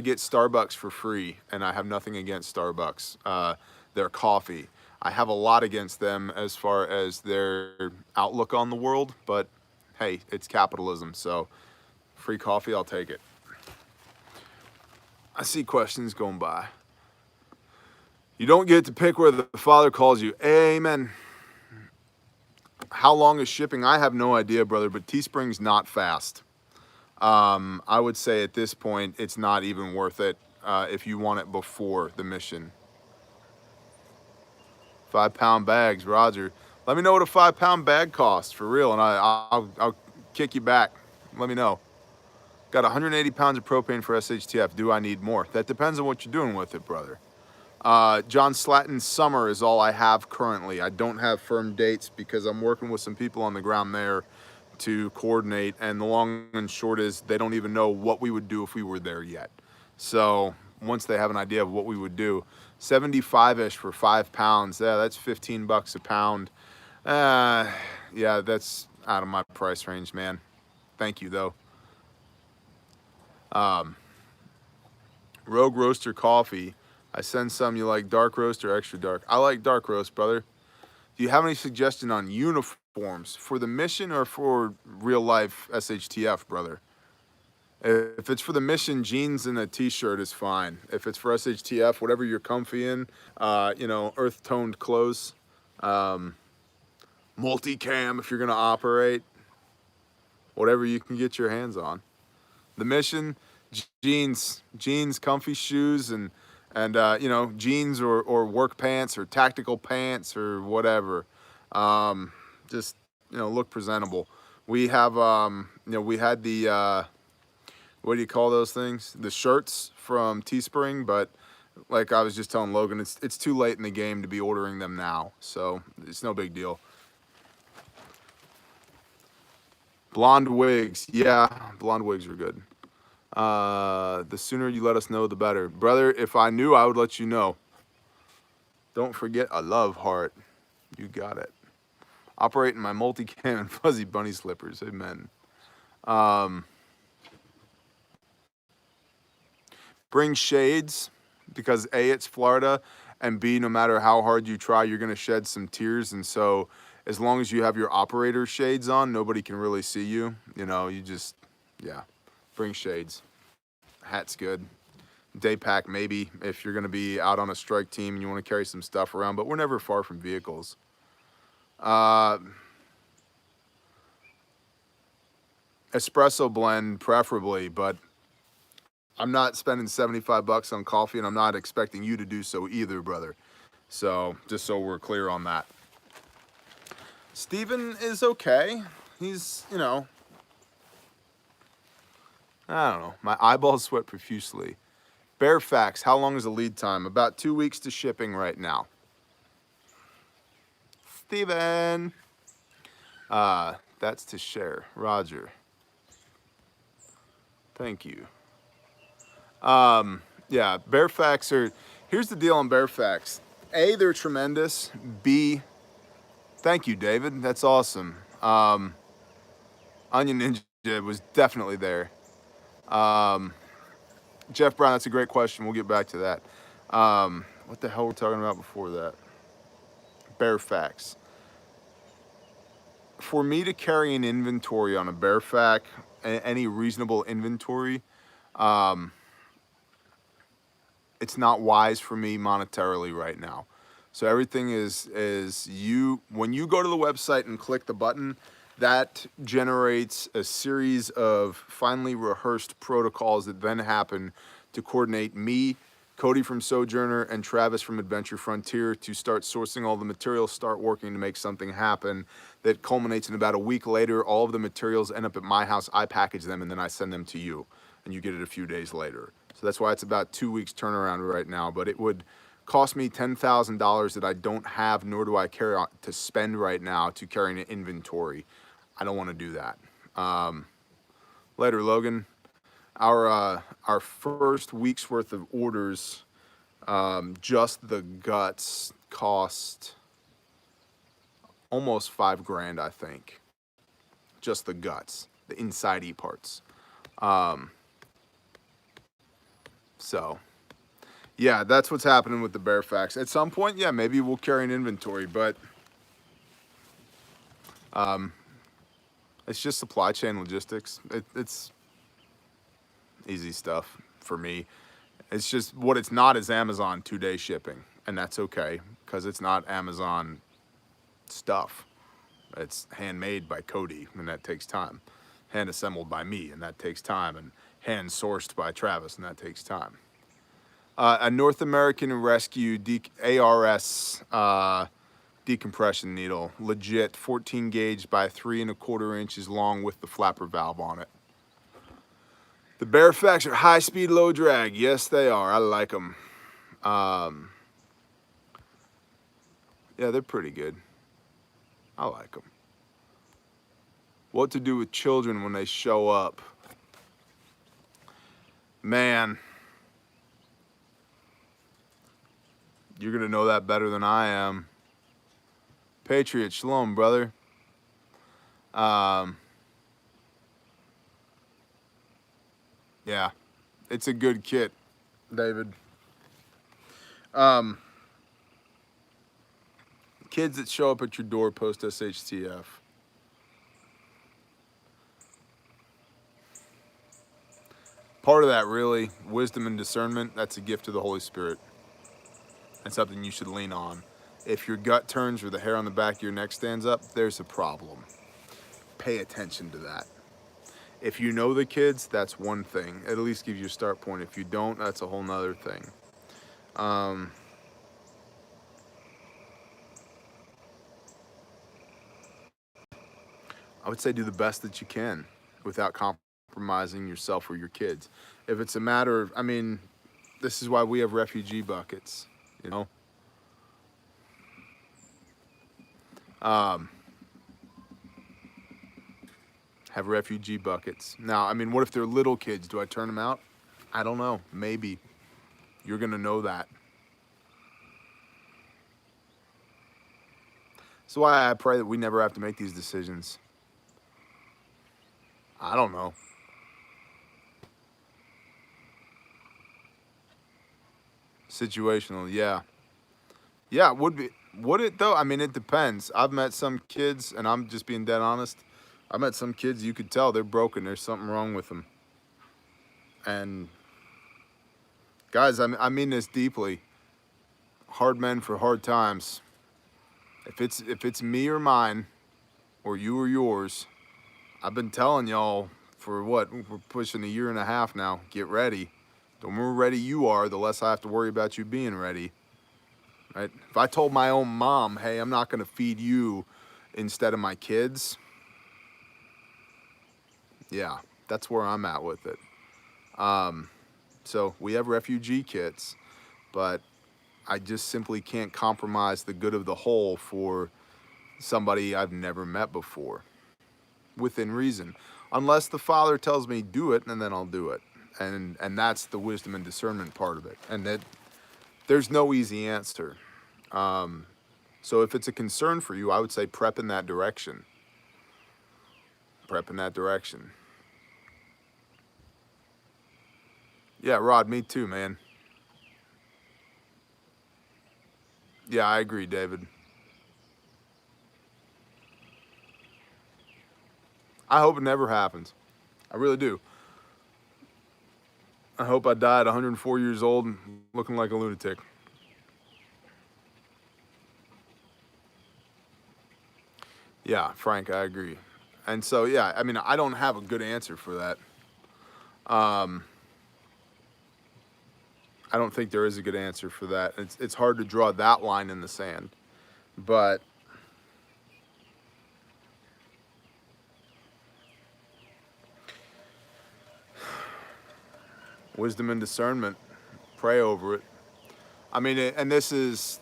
S1: get Starbucks for free, and I have nothing against Starbucks. Their coffee. I have a lot against them as far as their outlook on the world, but hey, it's capitalism, so free coffee, I'll take it. I see questions going by. You don't get to pick where the Father calls you. Amen. How long is shipping? I have no idea, brother, but Teespring's not fast. I would say at this point, it's not even worth it if you want it before the mission. 5-pound bags, Roger. Let me know what a 5-pound bag costs for real, and I'll kick you back. Let me know. Got 180 pounds of propane for SHTF. Do I need more? That depends on what you're doing with it, brother. John Slatton summer is all I have currently. I don't have firm dates because I'm working with some people on the ground there to coordinate, and the long and short is they don't even know what we would do if we were there yet. So once they have an idea of what we would do, 75-ish for 5 pounds. Yeah, that's $15 a pound. Yeah, that's out of my price range, man. Thank you, though. Rogue Roaster coffee. I send some. You like dark roast or extra dark? I like dark roast, brother. Do you have any suggestion on uniforms for the mission or for real life SHTF, brother? If it's for the mission, jeans and a t-shirt is fine. If it's for SHTF, whatever you're comfy in, earth toned clothes, multicam if you're gonna operate, whatever you can get your hands on. The mission, jeans, comfy shoes, and jeans or work pants or tactical pants or whatever. Just look presentable. We have we had the what do you call those things? The shirts from Teespring, but like I was just telling Logan, it's too late in the game to be ordering them now, so it's no big deal. Blonde wigs, yeah, blonde wigs are good. The sooner you let us know, the better. Brother, if I knew, I would let you know. Don't forget a love heart. You got it. Operating my multicam and fuzzy bunny slippers. Amen. Bring shades because A, it's Florida, and B, no matter how hard you try, you're going to shed some tears. And so as long as you have your operator shades on, nobody can really see you. You just, yeah, bring shades. Hat's good. Day pack maybe if you're going to be out on a strike team and you want to carry some stuff around, but we're never far from vehicles. Espresso blend preferably, but I'm not spending $75 on coffee, and I'm not expecting you to do so either, brother. So just so we're clear on that. Steven is okay. He's, you know, I don't know. My eyeballs sweat profusely. Bearfax, how long is the lead time? About 2 weeks to shipping right now. Steven. That's to share. Roger. Thank you. Yeah, Bearfax are, here's the deal on Bearfax. A, they're tremendous. B, thank you, David. That's awesome. Onion Ninja was definitely there. Jeff Brown, that's a great question. We'll get back to that. What the hell were we talking about before that? Bearfax. For me to carry an inventory on a Bearfax, any reasonable inventory, it's not wise for me monetarily right now. So everything is when you go to the website and click the button, that generates a series of finely rehearsed protocols that then happen to coordinate me, Cody from Sojourner, and Travis from Adventure Frontier to start sourcing all the materials, start working to make something happen that culminates in about a week later. All of the materials end up at my house. I package them and then I send them to you, and you get it a few days later. So that's why it's about 2 weeks turnaround right now. But it would cost me $10,000 that I don't have, nor do I carry on to spend right now to carry an inventory. I don't want to do that. Later, Logan. Our first week's worth of orders, just the guts cost almost $5,000, I think. Just the guts, the inside-y parts. So, yeah, that's what's happening with the Bearfax. At some point, yeah, maybe we'll carry an inventory, but it's just supply chain logistics. It's easy stuff for me. It's just what it's not is Amazon 2-day shipping, and that's okay because it's not Amazon stuff. It's handmade by Cody, and that takes time. Hand assembled by me, and that takes time. And hand sourced by Travis, and that takes time. A North American Rescue ARS decompression needle, legit, 14 gauge by 3¼ inches long with the flapper valve on it. The Bearfax are high speed, low drag. Yes, they are. I like them. Yeah, they're pretty good. I like them. What to do with children when they show up? Man, you're gonna know that better than I am. Patriot, shalom, brother. Yeah, it's a good kit, David. Kids that show up at your door post SHTF. Part of that, really, wisdom and discernment, that's a gift of the Holy Spirit. That's something you should lean on. If your gut turns or the hair on the back of your neck stands up, there's a problem. Pay attention to that. If you know the kids, that's one thing. It at least gives you a start point. If you don't, that's a whole nother thing. I would say do the best that you can without compromising yourself or your kids. If it's a matter of, I mean, this is why we have refugee buckets, you know? Have refugee buckets. Now, I mean, what if they're little kids? Do I turn them out? I don't know. Maybe. You're going to know that. That's why I pray that we never have to make these decisions. I don't know. Situational, yeah. Yeah, it would be. Would it though? I mean, it depends. I've met some kids, and I'm just being dead honest. I met some kids you could tell they're broken. There's something wrong with them. And guys, I mean this deeply. Hard men for hard times. If it's me or mine, or you or yours, I've been telling y'all for what, we're pushing 1.5 years now. Get ready. The more ready you are, the less I have to worry about you being ready. right? If I told my own mom, hey, I'm not going to feed you instead of my kids, yeah, that's where I'm at with it. So we have refugee kits, but I just simply can't compromise the good of the whole for somebody I've never met before, within reason. Unless the Father tells me do it, and then I'll do it. And that's the wisdom and discernment part of it. And that there's no easy answer. So if it's a concern for you, I would say prep in that direction. Prep in that direction. Yeah, Rod, me too, man. Yeah, I agree, David. I hope it never happens. I really do. I hope I die at 104 years old looking like a lunatic. Yeah, Frank, I agree. And so, yeah, I mean, I don't have a good answer for that. I don't think there is a good answer for that. It's hard to draw that line in the sand. But wisdom and discernment, pray over it. I mean, and there's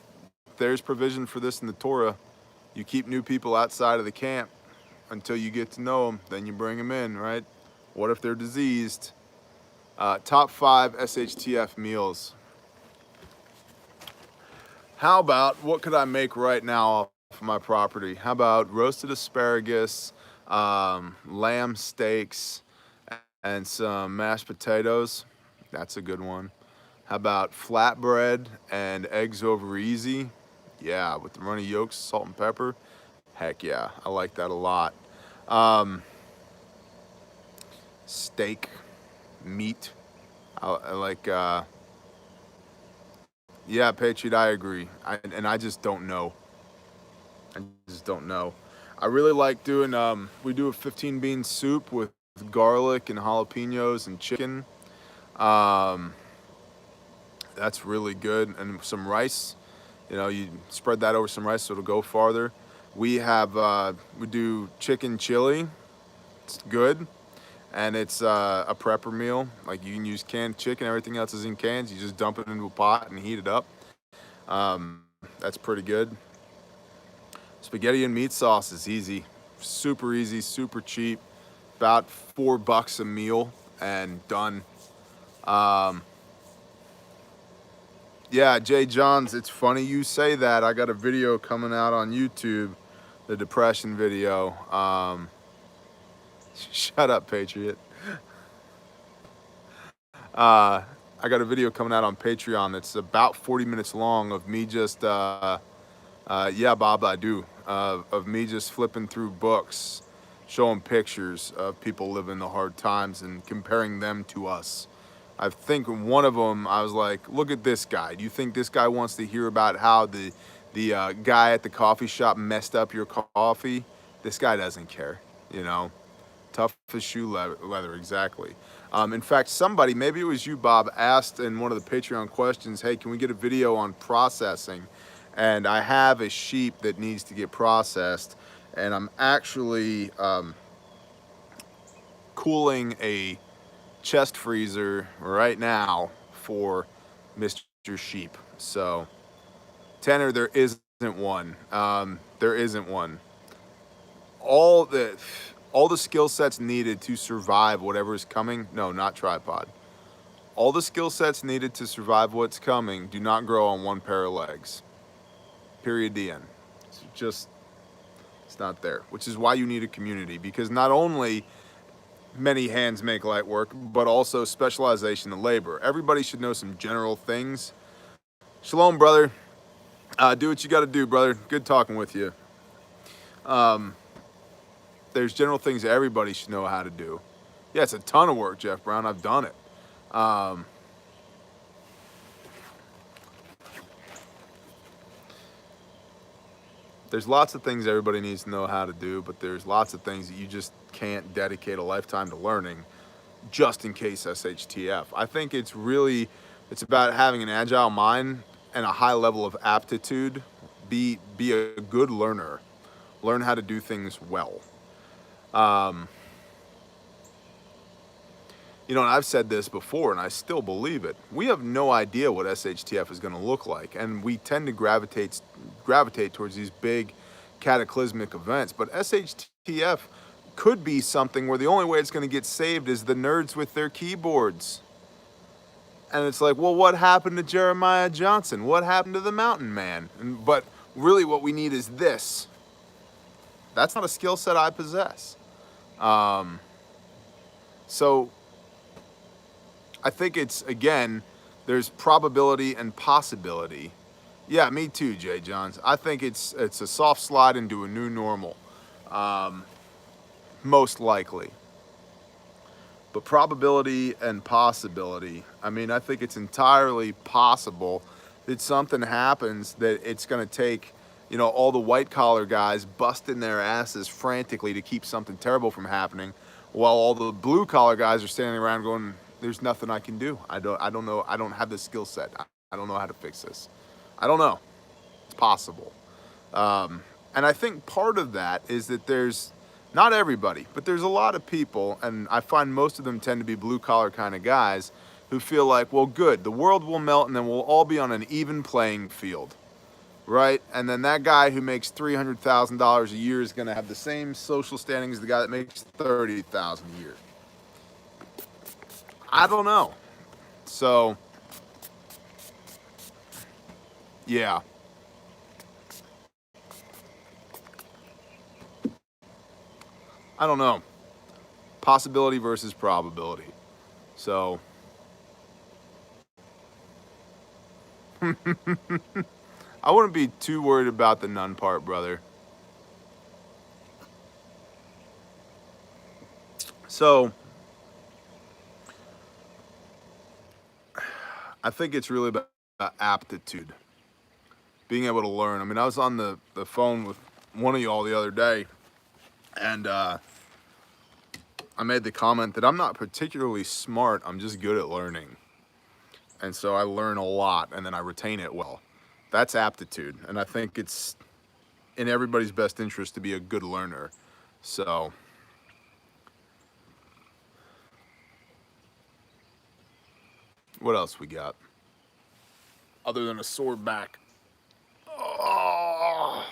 S1: provision for this in the Torah. You keep new people outside of the camp until you get to know them, then you bring them in, right? What if they're diseased? Top 5 SHTF meals. How about, what could I make right now off my property? How about roasted asparagus, lamb steaks, and some mashed potatoes? That's a good one. How about flatbread and eggs over easy? Yeah, with the runny yolks, salt and pepper. Heck yeah, I like that a lot. Steak, meat. I like, yeah, Patriot, I agree. And I just don't know. I just don't know. I really like doing, we do a 15 bean soup with garlic and jalapenos and chicken. That's really good. And some rice, you know, you spread that over some rice so it'll go farther. We have, we do chicken chili. It's good. And it's a prepper meal. Like you can use canned chicken, everything else is in cans. You just dump it into a pot and heat it up. That's pretty good. Spaghetti and meat sauce is easy, super easy, super cheap. About $4 a meal and done. Yeah, Jay Johns, it's funny you say that. I got a video coming out on YouTube, the depression video. Shut up, Patriot. I got a video coming out on Patreon that's about 40 minutes long of me just, yeah, Bob, I do, of me just flipping through books, showing pictures of people living the hard times and comparing them to us. I think one of them, I was like, look at this guy. Do you think this guy wants to hear about how the guy at the coffee shop messed up your coffee? This guy doesn't care, you know? Tough as shoe leather, exactly. In fact, somebody, maybe it was you, Bob, asked in one of the Patreon questions, hey, can we get a video on processing? And I have a sheep that needs to get processed, and I'm actually cooling a chest freezer right now for Mr. Sheep. So, Tanner, there isn't one. There isn't one. All the skill sets needed to survive whatever is coming. No, not tripod. All the skill sets needed to survive what's coming do not grow on one pair of legs. Period. The end. It's not there. Which is why you need a community, because not only many hands make light work, but also specialization in labor. Everybody should know some general things. Shalom, brother. Do what you got to do, brother. Good talking with you. There's general things that everybody should know how to do. Yeah, it's a ton of work, Jeff Brown. I've done it. There's lots of things everybody needs to know how to do, but there's lots of things that you just can't dedicate a lifetime to learning just in case SHTF. I think it's about having an agile mind and a high level of aptitude. Be a good learner. Learn how to do things well. Um, You know, and I've said this before, and I still believe it. We have no idea what SHTF is going to look like, and we tend to gravitate towards these big, cataclysmic events. But SHTF could be something where the only way it's going to get saved is the nerds with their keyboards. And it's like, well, what happened to Jeremiah Johnson? What happened to the Mountain Man? But really, what we need is this. That's not a skill set I possess. So I think it's, again, there's probability and possibility. Yeah, me too, Jay Johns. I think it's a soft slide into a new normal, most likely. But probability and possibility, I mean, I think it's entirely possible that something happens that it's going to take, you know, all the white collar guys busting their asses frantically to keep something terrible from happening, while all the blue collar guys are standing around going, there's nothing I can do. I don't know. I don't have the skill set. I don't know how to fix this. I don't know. It's possible. And I think part of that is that there's, not everybody, but there's a lot of people, and I find most of them tend to be blue collar kind of guys, who feel like, well, good, the world will melt and then we'll all be on an even playing field, right? And then that guy who makes $300,000 a year is going to have the same social standing as the guy that makes $30,000 a year. I don't know. So, yeah. I don't know. Possibility versus probability. So, I wouldn't be too worried about the none part, brother. So, I think it's really about aptitude, being able to learn. I mean, I was on the phone with one of y'all the other day, and I made the comment that I'm not particularly smart, I'm just good at learning. And so I learn a lot, and then I retain it well. That's aptitude, and I think it's in everybody's best interest to be a good learner. So, what else we got? Other than a sore back. Oh.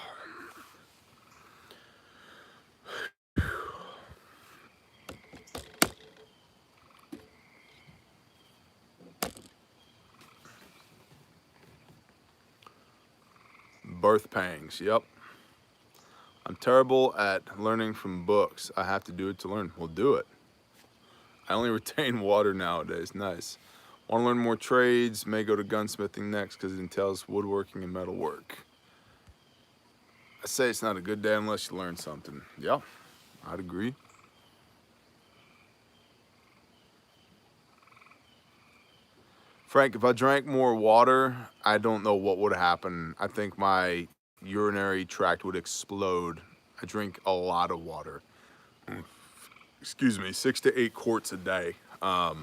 S1: Birth pangs, yep. I'm terrible at learning from books. I have to do it to learn. We'll do it. I only retain water nowadays. Nice. Want to learn more trades? May go to gunsmithing next because it entails woodworking and metalwork. I say it's not a good day unless you learn something. Yeah, I'd agree. Frank, if I drank more water, I don't know what would happen. I think my urinary tract would explode. I drink a lot of water. Excuse me, 6 to 8 quarts a day. A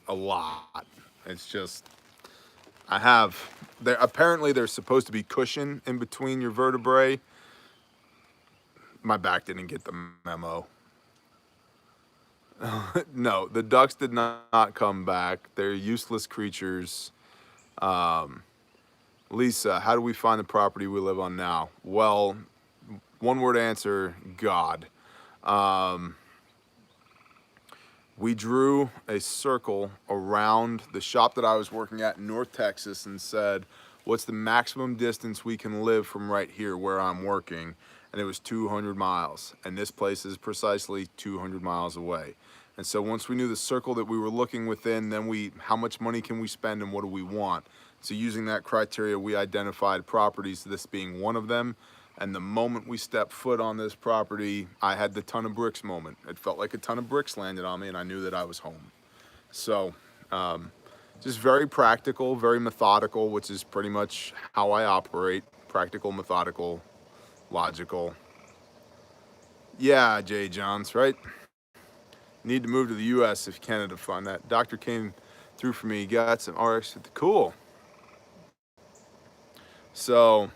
S1: lot. It's just, I have, there apparently there's supposed to be cushion in between your vertebrae. My back didn't get the memo. No, the ducks did not come back. They're useless creatures. Lisa, how do we find the property we live on now? Well, one word answer, God. We drew a circle around the shop that I was working at in North Texas and said, what's the maximum distance we can live from right here where I'm working? And it was 200 miles. And this place is precisely 200 miles away. And so once we knew the circle that we were looking within, then how much money can we spend and what do we want? So using that criteria, we identified properties, this being one of them. And the moment we stepped foot on this property, I had the ton of bricks moment. It felt like a ton of bricks landed on me and I knew that I was home. So just very practical, very methodical, which is pretty much how I operate. Practical, methodical, logical. Yeah, Jay Johns, right? Need to move to the U.S. if Canada fund that. Doctor came through for me, got some RX. Cool. So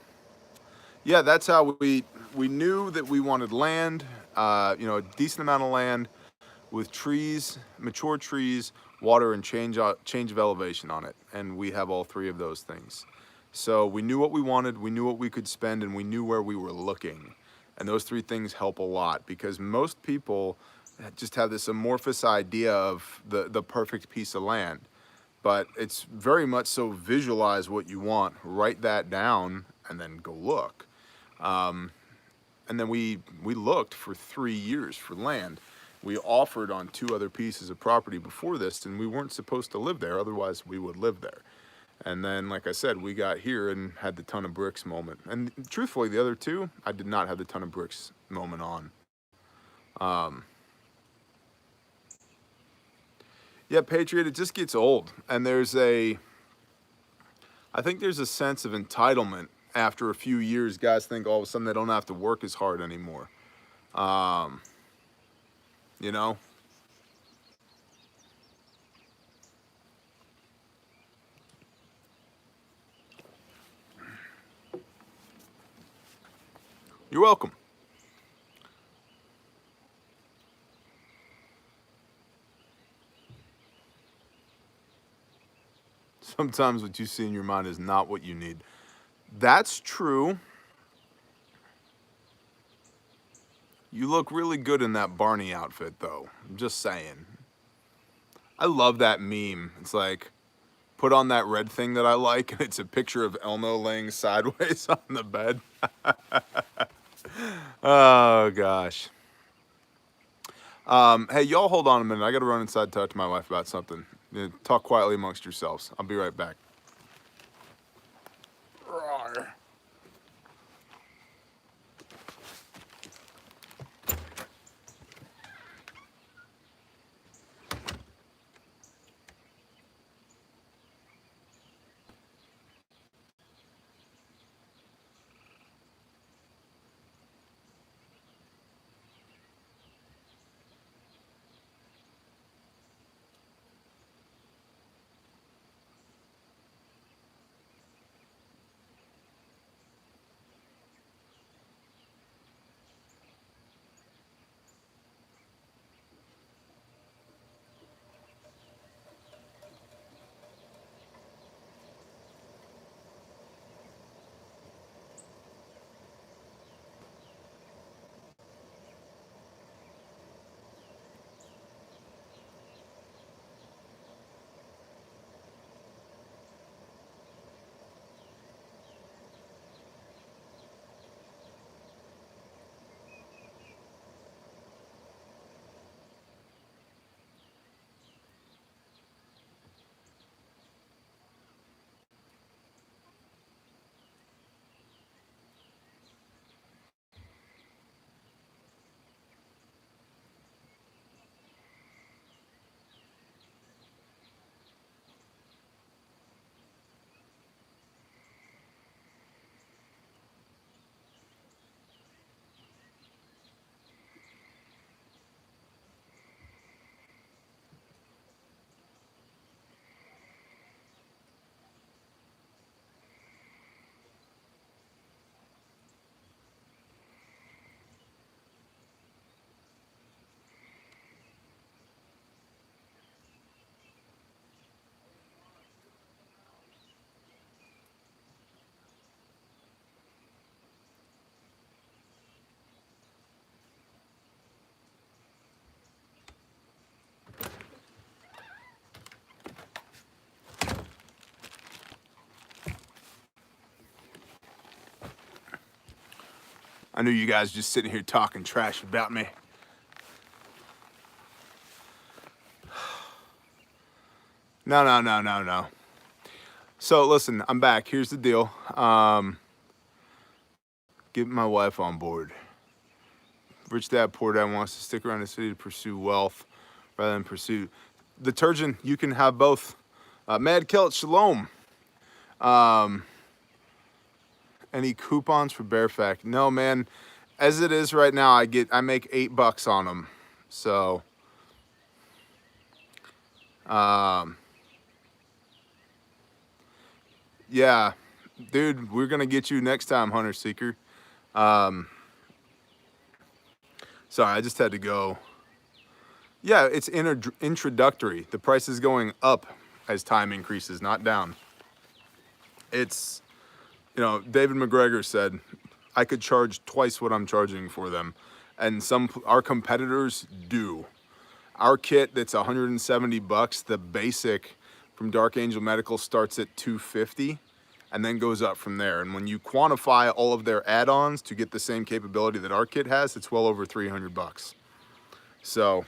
S1: yeah, that's how we knew that we wanted land, a decent amount of land with trees, mature trees, water, and change of elevation on it. And we have all three of those things. So we knew what we wanted, we knew what we could spend, and we knew where we were looking. And those three things help a lot because most people just have this amorphous idea of the perfect piece of land. But it's very much so visualize what you want, write that down, and then go look. And then we looked for 3 years for land. We offered on 2 other pieces of property before this, and we weren't supposed to live there. Otherwise, we would live there. And then, like I said, we got here and had the ton of bricks moment. And truthfully, the other 2, I did not have the ton of bricks moment on. Yeah, Patriot, it just gets old. And I think there's a sense of entitlement after a few years. Guys think all of a sudden they don't have to work as hard anymore. Um, you know? You're welcome. Sometimes what you see in your mind is not what you need. That's true. You look really good in that Barney outfit, though. I'm just saying. I love that meme. It's like, put on that red thing that I like, and it's a picture of Elmo laying sideways on the bed. Oh, gosh. Hey, y'all hold on a minute. I got to run inside and talk to my wife about something. Talk quietly amongst yourselves. I'll be right back. Rawr. I knew you guys just sitting here talking trash about me. No. So listen, I'm back. Here's the deal. Get my wife on board. Rich Dad Poor Dad wants to stick around the city to pursue wealth rather than pursue the Turgeon. You can have both. Mad Kilt Shalom. Any coupons for Bearfact? No, man. As it is right now, I make $8 on them. So, yeah. dude, we're gonna get you next time, Hunter Seeker. Sorry, I just had to go. Yeah, it's introductory. The price is going up as time increases, not down. It's, David McGregor said, I could charge twice what I'm charging for them. And our competitors do. Our kit that's 170 bucks, the basic from Dark Angel Medical starts at 250 and then goes up from there. And when you quantify all of their add-ons to get the same capability that our kit has, it's well over 300 bucks. So,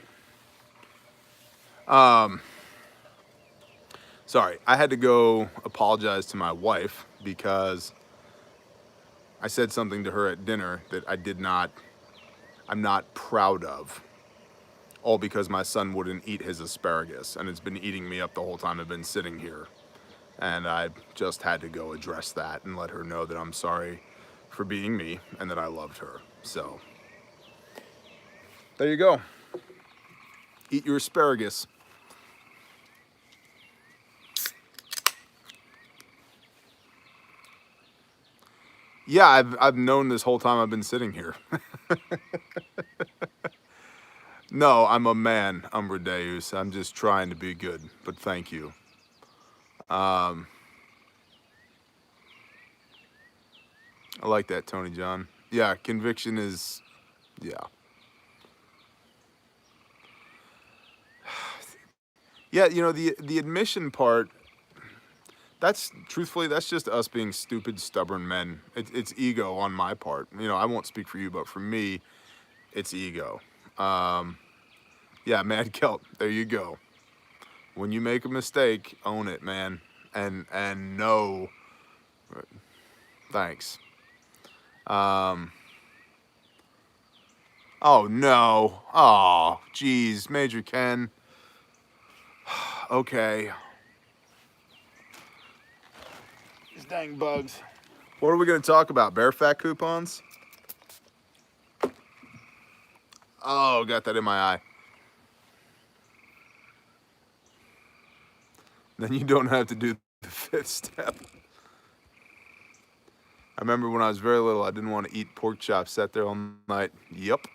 S1: sorry, I had to go apologize to my wife because I said something to her at dinner that I'm not proud of. All because my son wouldn't eat his asparagus, and it's been eating me up the whole time I've been sitting here. And I just had to go address that and let her know that I'm sorry for being me and that I loved her. So, there you go. Eat your asparagus. Yeah, I've known this whole time I've been sitting here. No, I'm a man, Umbra Deus. I'm just trying to be good, but thank you. I like that, Tony John. Yeah, conviction is, yeah. Yeah, the admission part, truthfully, that's just us being stupid, stubborn men. It's ego on my part. I won't speak for you, but for me, it's ego. Yeah, Mad Kelp, there you go. When you make a mistake, own it, man. And no, thanks. Oh no. Oh, geez, Major Ken. Okay. These dang bugs. What are we gonna talk about? Bear fat coupons? Oh, got that in my eye. Then you don't have to do the fifth step. I remember when I was very little, I didn't want to eat pork chops, sat there all night. Yup.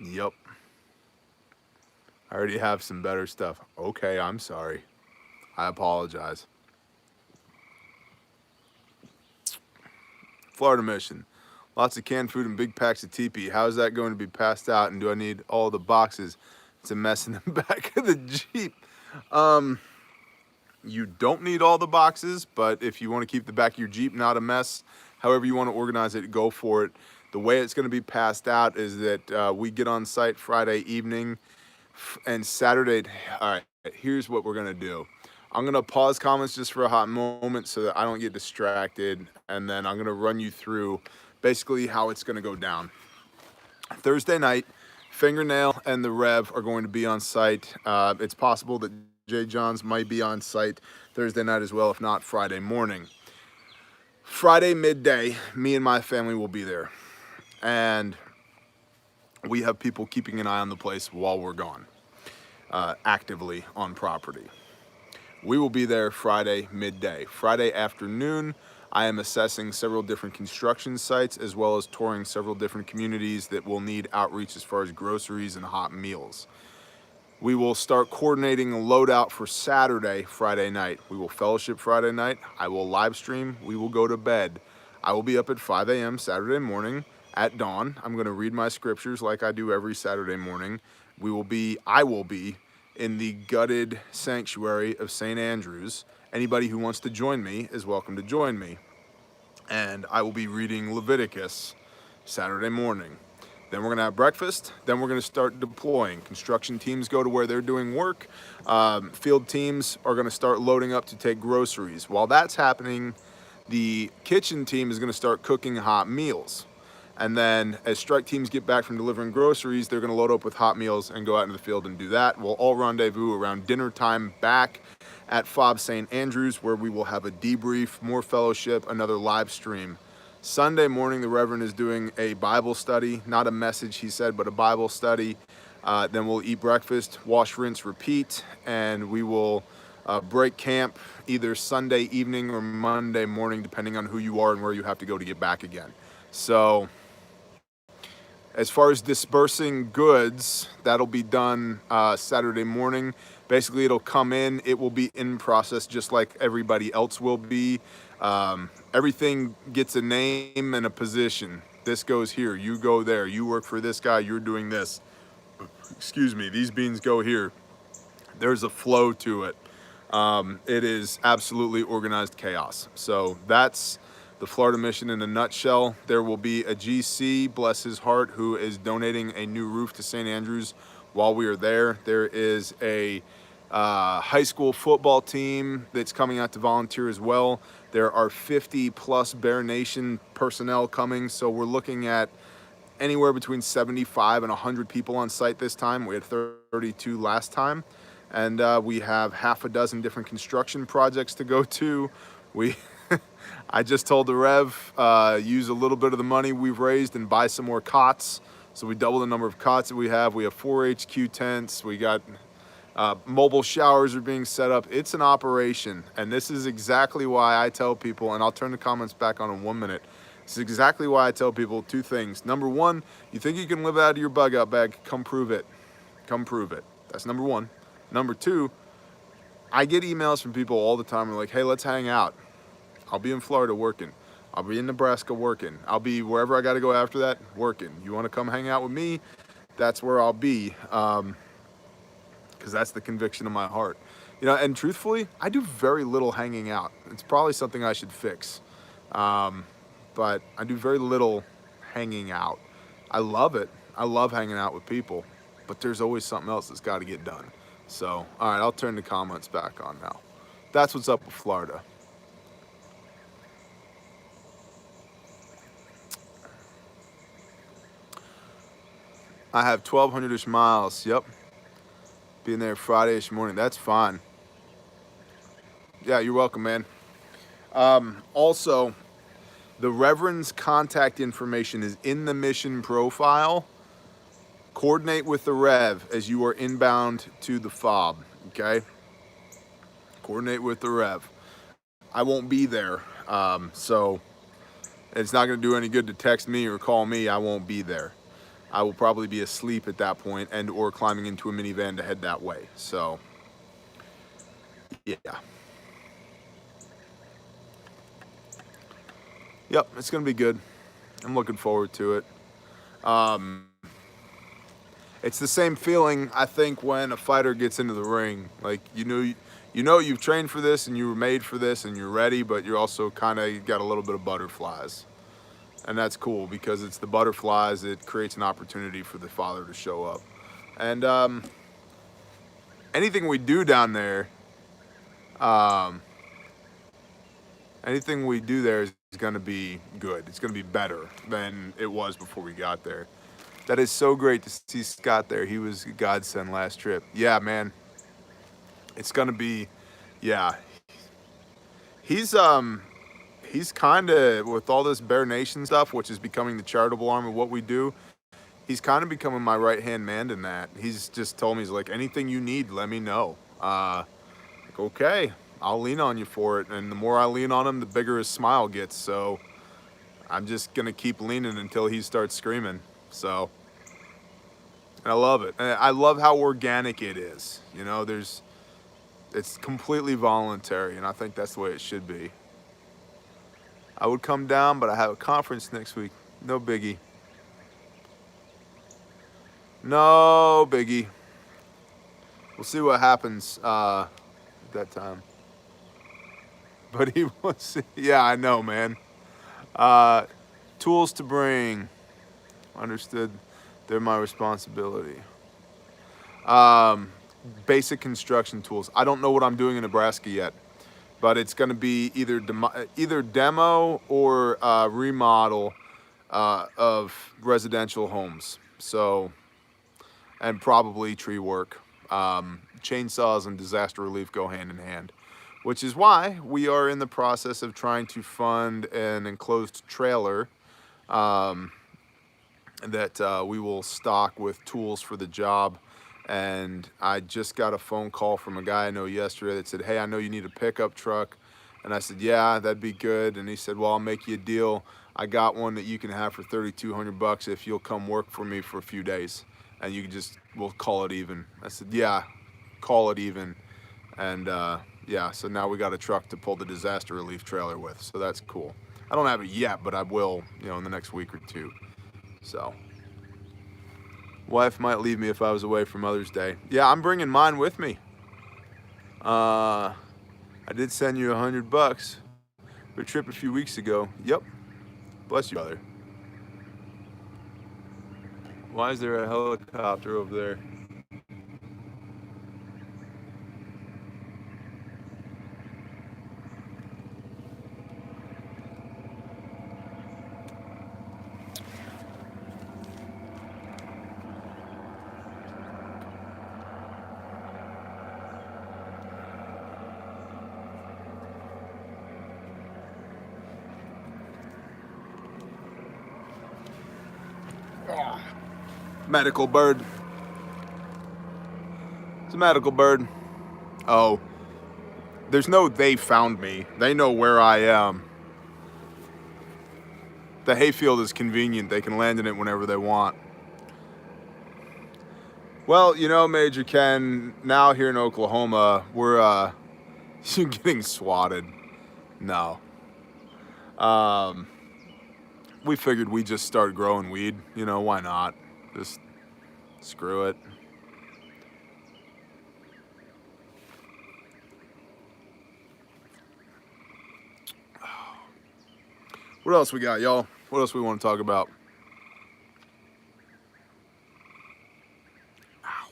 S1: Yup. I already have some better stuff. Okay, I'm sorry. I apologize. Florida Mission. Lots of canned food and big packs of teepee. How is that going to be passed out? And do I need all the boxes? It's a mess in the back of the Jeep. You don't need all the boxes, but if you want to keep the back of your Jeep not a mess, however you want to organize it, go for it. The way it's going to be passed out is that we get on site Friday evening and Saturday. All right, here's what we're going to do. I'm going to pause comments just for a hot moment so that I don't get distracted, and then I'm going to run you through basically how it's going to go down. Thursday night, Fingernail and the Rev are going to be on site. It's possible that Jay Johns might be on site Thursday night as well, if not Friday morning. Friday midday, me and my family will be there. And we have people keeping an eye on the place while we're gone, actively on property. We will be there Friday midday. Friday afternoon, I am assessing several different construction sites as well as touring several different communities that will need outreach as far as groceries and hot meals. We will start coordinating a loadout for Saturday, Friday night. We will fellowship Friday night. I will live stream. We will go to bed. I will be up at 5 a.m. Saturday morning at dawn. I'm going to read my scriptures like I do every Saturday morning. I will be in the gutted sanctuary of St. Andrews. Anybody who wants to join me is welcome to join me. And I will be reading Leviticus Saturday morning. Then we're going to have breakfast. Then we're going to start deploying. Construction teams go to where they're doing work. Field teams are going to start loading up to take groceries. While that's happening, the kitchen team is going to start cooking hot meals. And then as strike teams get back from delivering groceries, they're going to load up with hot meals and go out into the field and do that. We'll all rendezvous around dinner time back at FOB St. Andrews, where we will have a debrief, more fellowship, another live stream. Sunday morning, the Reverend is doing a Bible study, not a message, he said, but a Bible study. Then we'll eat breakfast, wash, rinse, repeat, and we will break camp either Sunday evening or Monday morning, depending on who you are and where you have to go to get back again. So as far as dispersing goods, that'll be done Saturday morning. Basically, it'll come in. It will be in process just like everybody else will be. Everything gets a name and a position. This goes here. You go there. You work for this guy. You're doing this. Excuse me. These beans go here. There's a flow to it. It is absolutely organized chaos. So that's the Florida mission in a nutshell. There will be a GC, bless his heart, who is donating a new roof to St. Andrews while we are there. There is a high school football team that's coming out to volunteer as well. There are 50 plus Bear Nation personnel coming. So we're looking at anywhere between 75 and 100 people on site this time. We had 32 last time. And we have half a dozen different construction projects to go to. I just told the Rev, use a little bit of the money we've raised and buy some more cots. So we double the number of cots that we have. We have 4 HQ tents. We got mobile showers are being set up. It's an operation. And this is exactly why I tell people, and I'll turn the comments back on in 1 minute. This is exactly why I tell people 2 things. Number 1, you think you can live out of your bug out bag? Come prove it. Come prove it. That's number 1. Number 2, I get emails from people all the time. They're like, hey, let's hang out. I'll be in Florida working. I'll be in Nebraska working. I'll be wherever I got to go after that working. You want to come hang out with me? That's where I'll be. Because that's the conviction of my heart. You know, and truthfully, I do very little hanging out. It's probably something I should fix. But I do very little hanging out. I love it. I love hanging out with people. But there's always something else that's got to get done. So, all right, I'll turn the comments back on now. That's what's up with Florida. I have 1,200-ish miles. Yep. Being there Friday-ish morning. That's fine. Yeah, you're welcome, man. Also, the Reverend's contact information is in the mission profile. Coordinate with the Rev as you are inbound to the fob, okay? Coordinate with the Rev. I won't be there, so it's not going to do any good to text me or call me. I won't be there. I will probably be asleep at that point and or climbing into a minivan to head that way. So, yeah. Yep, it's going to be good. I'm looking forward to it. It's the same feeling, I think, when a fighter gets into the ring. Like, you know you've trained for this and you were made for this and you're ready, but you're also kind of got a little bit of butterflies. And that's cool because it's the butterflies that creates an opportunity for the father to show up. And anything we do down there, is going to be good. It's going to be better than it was before we got there. That is so great to see Scott there. He was a godsend last trip. Yeah, man. It's going to be, yeah. He's kind of, with all this Bear Nation stuff, which is becoming the charitable arm of what we do, he's kind of becoming my right-hand man in that. He's just told me, he's like, anything you need, let me know. Like, okay, I'll lean on you for it. And the more I lean on him, the bigger his smile gets. So I'm just going to keep leaning until he starts screaming. So I love it. And I love how organic it is. You know, it's completely voluntary, and I think that's the way it should be. I would come down, but I have a conference next week. No biggie. No biggie. We'll see what happens at that time. But he wants to, yeah, I know, man. Tools to bring. Understood. They're my responsibility. Basic construction tools. I don't know what I'm doing in Nebraska yet, but it's going to be either demo or remodel of residential homes. So, and probably tree work. Chainsaws and disaster relief go hand in hand, which is why we are in the process of trying to fund an enclosed trailer that we will stock with tools for the job And I just got a phone call from a guy I know yesterday that said, hey, I know you need a pickup truck. And I said, yeah, that'd be good. And he said, well, I'll make you a deal. I got one that you can have for $3,200 if you'll come work for me for a few days. And you can just, we'll call it even. I said, yeah, call it even. And yeah, so now we got a truck to pull the disaster relief trailer with. So that's cool. I don't have it yet, but I will, in the next week or two. So wife might leave me if I was away for Mother's Day. Yeah, I'm bringing mine with me. I did send you $100 for a trip a few weeks ago. Yep. Bless you, brother. Why is there a helicopter over there? Medical bird. It's a medical bird. Oh, there's no they found me. They know where I am. The hayfield is convenient. They can land in it whenever they want. Well, Major Ken, now here in Oklahoma, we're getting swatted. No. We figured we'd just start growing weed. Why not? Just screw it. What else we got, y'all? What else we want to talk about? Ow.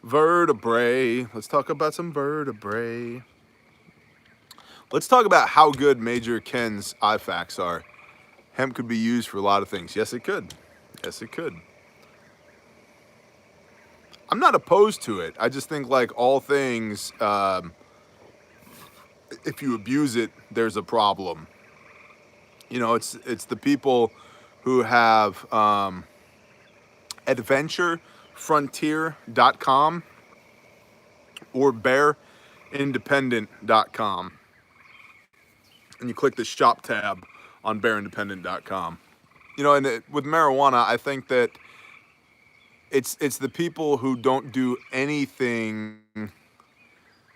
S1: Vertebrae. Let's talk about some vertebrae. Let's talk about how good Major Ken's IFACs are. Hemp could be used for a lot of things. Yes, it could. Yes, it could. I'm not opposed to it. I just think, like all things, if you abuse it, there's a problem. It's the people who have adventurefrontier.com or bearindependent.com. And you click the shop tab on bearindependent.com. With marijuana, I think that it's the people who don't do anything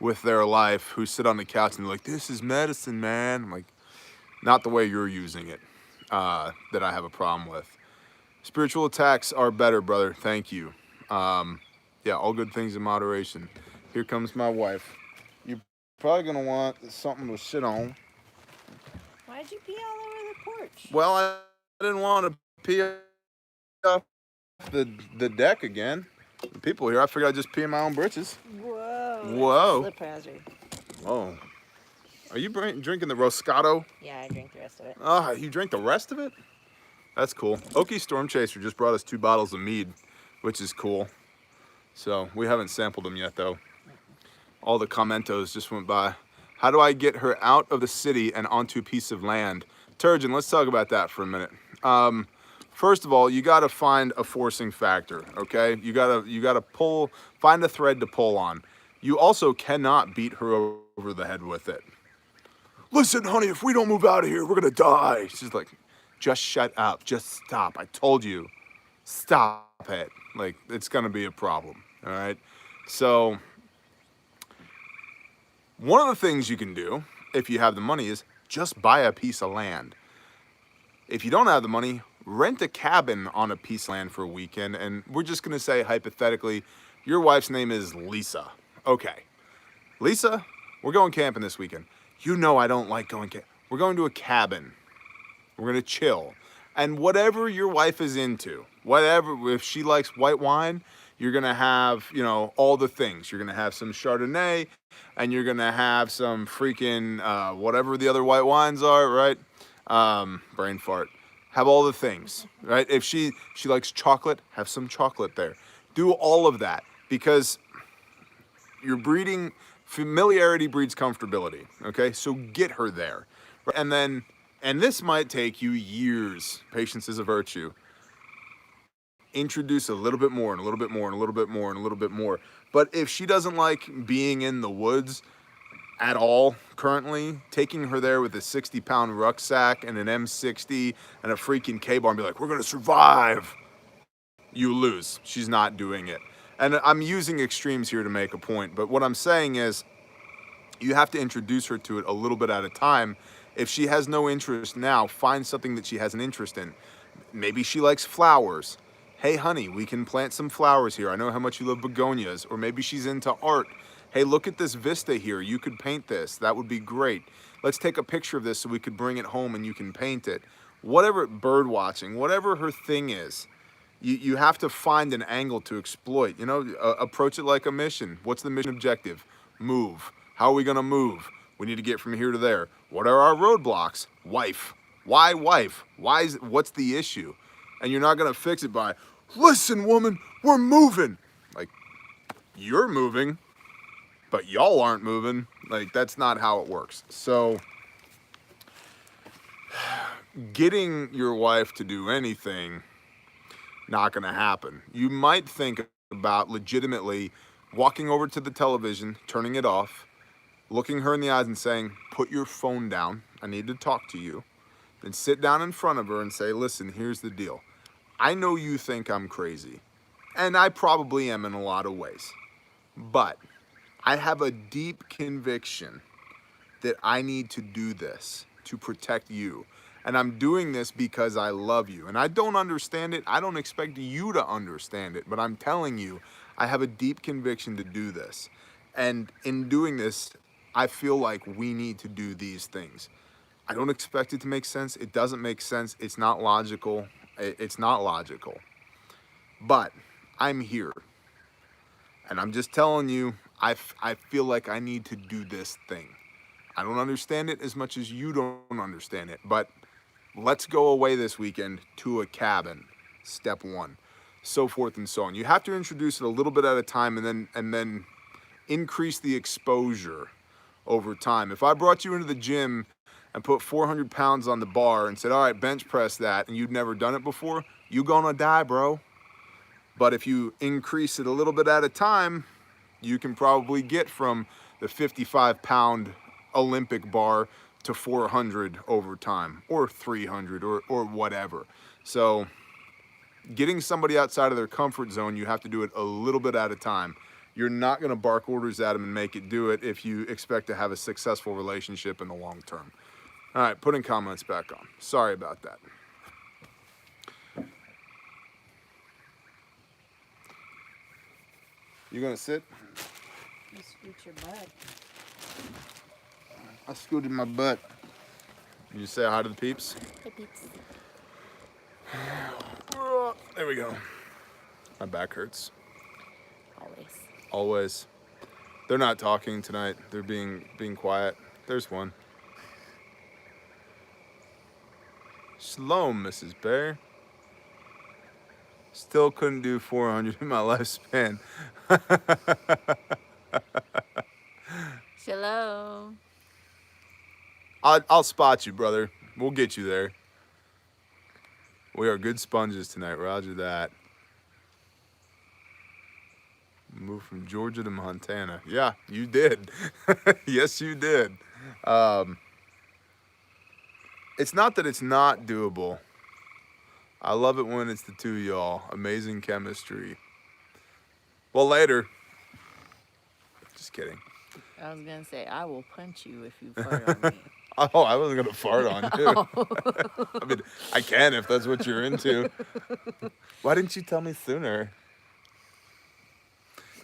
S1: with their life who sit on the couch and they're like, this is medicine, man. I'm like, not the way you're using it that I have a problem with. Spiritual attacks are better, brother. Thank you. Yeah, all good things in moderation. Here comes my wife. You're probably going to want something to sit on.
S2: Why'd you pee all over the porch?
S1: Well, I didn't want to pee off the deck again. The people here, I figured I'd just pee in my own britches.
S2: Whoa. Slip hazard.
S1: Whoa. Are you drinking the Roscato?
S2: Yeah, I drink the rest of it.
S1: You drink the rest of it? That's cool. Okie Storm Chaser just brought us 2 bottles of mead, which is cool. So we haven't sampled them yet, though. All the commentos just went by. How do I get her out of the city and onto a piece of land? Turgeon, let's talk about that for a minute. First of all, you got to find a forcing factor, okay? You got to find a thread to pull on. You also cannot beat her over the head with it. Listen, honey, if we don't move out of here, we're gonna die. She's like, just shut up, just stop. I told you, stop it. Like, it's gonna be a problem, all right? So, one of the things you can do, if you have the money, is just buy a piece of land. If you don't have the money, rent a cabin on a piece of land for a weekend, and we're just gonna say, hypothetically, your wife's name is Lisa. Okay, Lisa, we're going camping this weekend. I don't like going camping. We're going to a cabin. We're gonna chill. And whatever your wife is into, if she likes white wine, you're gonna have, all the things. You're gonna have some Chardonnay, and you're gonna have some freaking, whatever the other white wines are, right? Brain fart. Have all the things, right? If she likes chocolate, have some chocolate there. Do all of that, because you're breeding, familiarity breeds comfortability, okay? So get her there. And this might take you years. Patience is a virtue. introduce a little bit more and a little bit more and a little bit more and a little bit more. But if she doesn't like being in the woods at all currently, taking her there with a 60-pound rucksack and an M60 and a freaking K-bar and be like, we're going to survive. You lose. She's not doing it. And I'm using extremes here to make a point. But what I'm saying is you have to introduce her to it a little bit at a time. If she has no interest now, find something that she has an interest in. Maybe she likes flowers. Hey, honey, we can plant some flowers here. I know how much you love begonias. Or maybe she's into art. Hey, look at this vista here. You could paint this. That would be great. Let's take a picture of this so we could bring it home and you can paint it. Whatever, bird watching, whatever her thing is, you have to find an angle to exploit. You know, approach it like a mission. What's the mission objective? Move. How are we going to move? We need to get from here to there. What are our roadblocks? Wife. Why wife? What's the issue? And you're not going to fix it by, listen, woman, we're moving. Like, you're moving, but y'all aren't moving. Like, that's not how it works. So, getting your wife to do anything, not going to happen. You might think about legitimately walking over to the television, turning it off, looking her in the eyes and saying, put your phone down. I need to talk to you. Then sit down in front of her and say, listen, here's the deal. I know you think I'm crazy, and I probably am in a lot of ways, but I have a deep conviction that I need to do this to protect you. And I'm doing this because I love you. And I don't understand it. I don't expect you to understand it, but I'm telling you, I have a deep conviction to do this. And in doing this, I feel like we need to do these things. I don't expect it to make sense. It doesn't make sense. It's not logical. It's not logical. But I'm here. And I'm just telling you, I feel like I need to do this thing. I don't understand it as much as you don't understand it. But let's go away this weekend to a cabin. Step one. So forth and so on. You have to introduce it a little bit at a time and then increase the exposure over time. If I brought you into the gym and put 400 pounds on the bar and said, all right, bench press that, and you'd never done it before, you gonna die, bro. But if you increase it a little bit at a time, you can probably get from the 55-pound Olympic bar to 400 over time, or 300, or whatever. So getting somebody outside of their comfort zone, you have to do it a little bit at a time. You're not going to bark orders at them and make it do it if you expect to have a successful relationship in the long term. All right, putting comments back on. Sorry about that. You going to sit?
S2: You scoot your butt.
S1: I scooted my butt. You say hi to the peeps?
S2: Hey, peeps.
S1: There we go. My back hurts.
S2: Always.
S1: Always. They're not talking tonight. They're being quiet. There's one. Shalom, Mrs. Bear. Still couldn't do 400 in my lifespan.
S2: Shalom.
S1: I'll spot you, brother. We'll get you there. We are good sponges tonight. Roger that. Moved from Georgia to Montana. Yeah, you did. Yes, you did. It's not that it's not doable. I love it when it's the two of y'all. Amazing chemistry. Well, later. Just kidding.
S2: I was going to say, I will punch you if you fart on me.
S1: Oh, I wasn't going to fart on you. I mean, I can if that's what you're into. Why didn't you tell me sooner?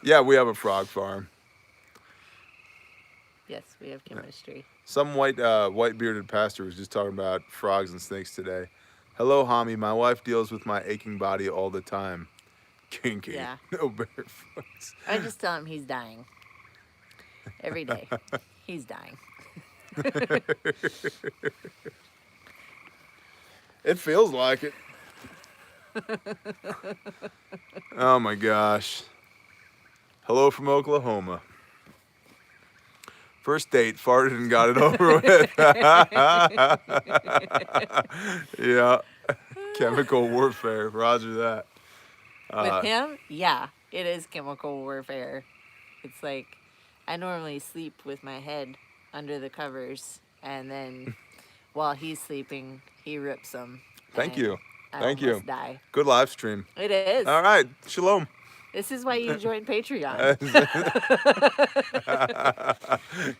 S1: Yeah, we have a frog farm.
S2: Yes, we have chemistry.
S1: Some white bearded pastor was just talking about frogs and snakes today. Hello, Hami. My wife deals with my aching body all the time. Kinky.
S2: Yeah.
S1: No barefoot.
S2: I just tell him he's dying. Every day. He's dying.
S1: It feels like it. Oh my gosh. Hello from Oklahoma. First date, farted and got it over with. Yeah. Chemical warfare. Roger that.
S2: With him, yeah, it is chemical warfare. It's like I normally sleep with my head under the covers, and then while he's sleeping, he rips them.
S1: Thank
S2: And
S1: you.
S2: I
S1: Thank you.
S2: almost die.
S1: Good live stream.
S2: It is.
S1: All right. Shalom.
S2: This is why you join Patreon.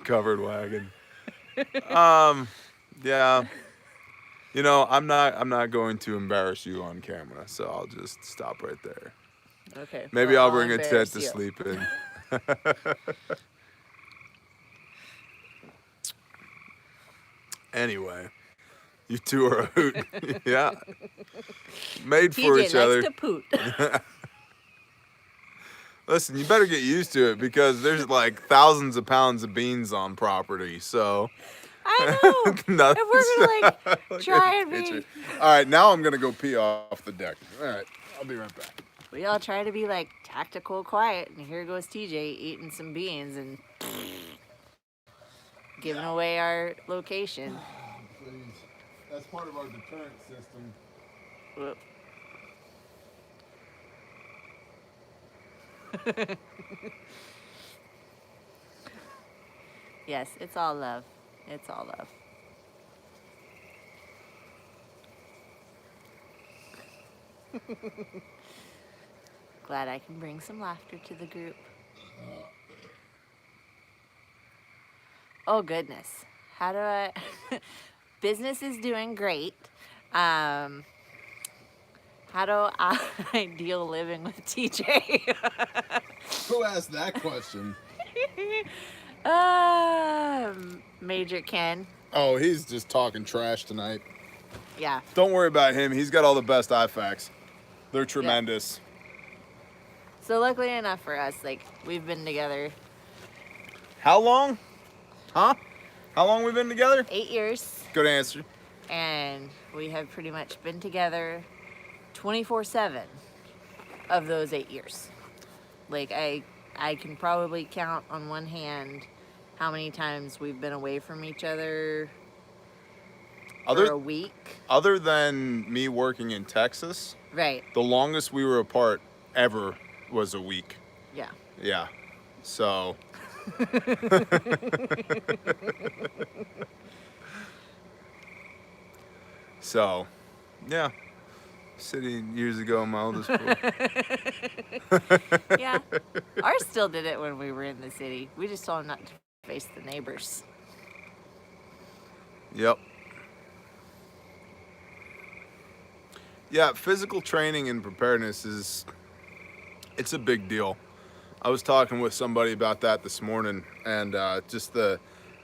S1: Covered wagon. Yeah. You know, I'm not going to embarrass you on camera, so I'll just stop right there.
S2: Okay.
S1: Maybe
S2: well,
S1: I'll bring a Ted
S2: embarrass
S1: to
S2: you.
S1: sleep in. Anyway, you two are a hoot. Yeah. Made for
S2: TJ
S1: each other.
S2: likes to poot.
S1: Listen, you better get used to it because there's like thousands of pounds of beans on property. So
S2: I know.
S1: nothing.
S2: If we're gonna like
S1: Look
S2: try
S1: at
S2: and
S1: the
S2: be,
S1: picture. All right, now I'm gonna go pee off the deck. All right, I'll be right back.
S2: we all try to be like tactical, quiet, and here goes TJ eating some beans and giving away our location.
S1: Please, that's part of our deterrent system.
S2: Whoop. Yes, it's all love. It's all love. Glad I can bring some laughter to the group. Oh goodness. How do I business is doing great. How do I deal living with TJ?
S1: Who asked that question?
S2: Major Ken.
S1: Oh, he's just talking trash tonight.
S2: Yeah.
S1: Don't worry about him. He's got all the best IFACs. They're tremendous.
S2: So luckily enough for us, like we've been together
S1: How long? Huh? How long we been together?
S2: 8 years,
S1: Good answer.
S2: and we have pretty much been together 24/7 of those 8 years. Like I can probably count on one hand how many times we've been away from each other for a week.
S1: Other than me working in Texas,
S2: Right.
S1: the longest we were apart ever was a week.
S2: Yeah.
S1: Yeah. So. So, yeah. City years ago in my oldest school.
S2: Yeah. Ours still did it when we were in the city. We just told them not to face the neighbors.
S1: Yep. Yeah, physical training and preparedness it's a big deal. I was talking with somebody about that this morning, and just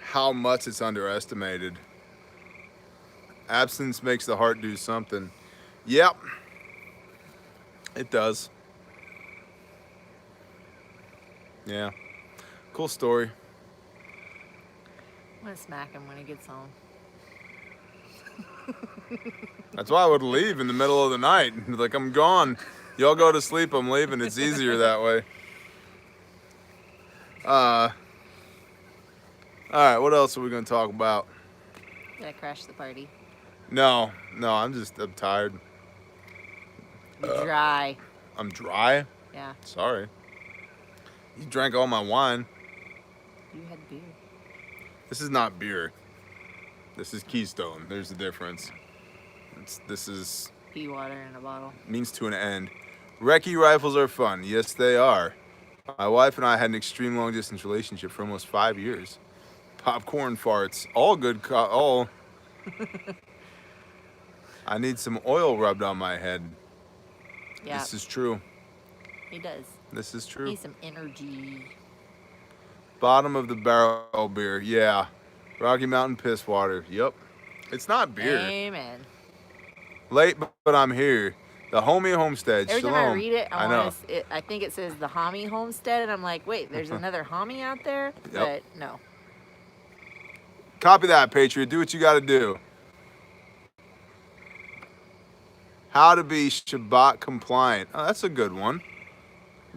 S1: how much it's underestimated. Absence makes the heart do something. Yep, it does. Yeah, cool story.
S2: I'm gonna smack him when he gets home.
S1: That's why I would leave in the middle of the night. Like, I'm gone. Y'all go to sleep, I'm leaving. It's easier that way. All right, what else are we gonna talk about?
S2: Did I crash the party?
S1: No, I'm tired.
S2: Dry.
S1: I'm dry.
S2: Yeah.
S1: Sorry. You drank all my wine.
S2: You had beer.
S1: This is not beer. This is Keystone. There's a difference. This is
S2: Pea water in a bottle.
S1: means to an end. Recce rifles are fun. Yes, they are. My wife and I had an extreme long distance relationship for almost 5 years. Popcorn farts. All good. All. I need some oil rubbed on my head.
S2: Yeah.
S1: This is true.
S2: He does.
S1: This is true.
S2: Need some energy.
S1: Bottom of the barrel beer. Yeah. Rocky Mountain piss water. Yep. It's not beer.
S2: Amen.
S1: Late, but I'm here. The Homie Homestead.
S2: Every
S1: Shalom.
S2: time I read it,
S1: I know.
S2: I think it says the Homie Homestead, and I'm like, wait, there's another Homie out there? But no.
S1: Copy that, Patriot. Do what you got to do. How to be Shabbat compliant. Oh, that's a good one.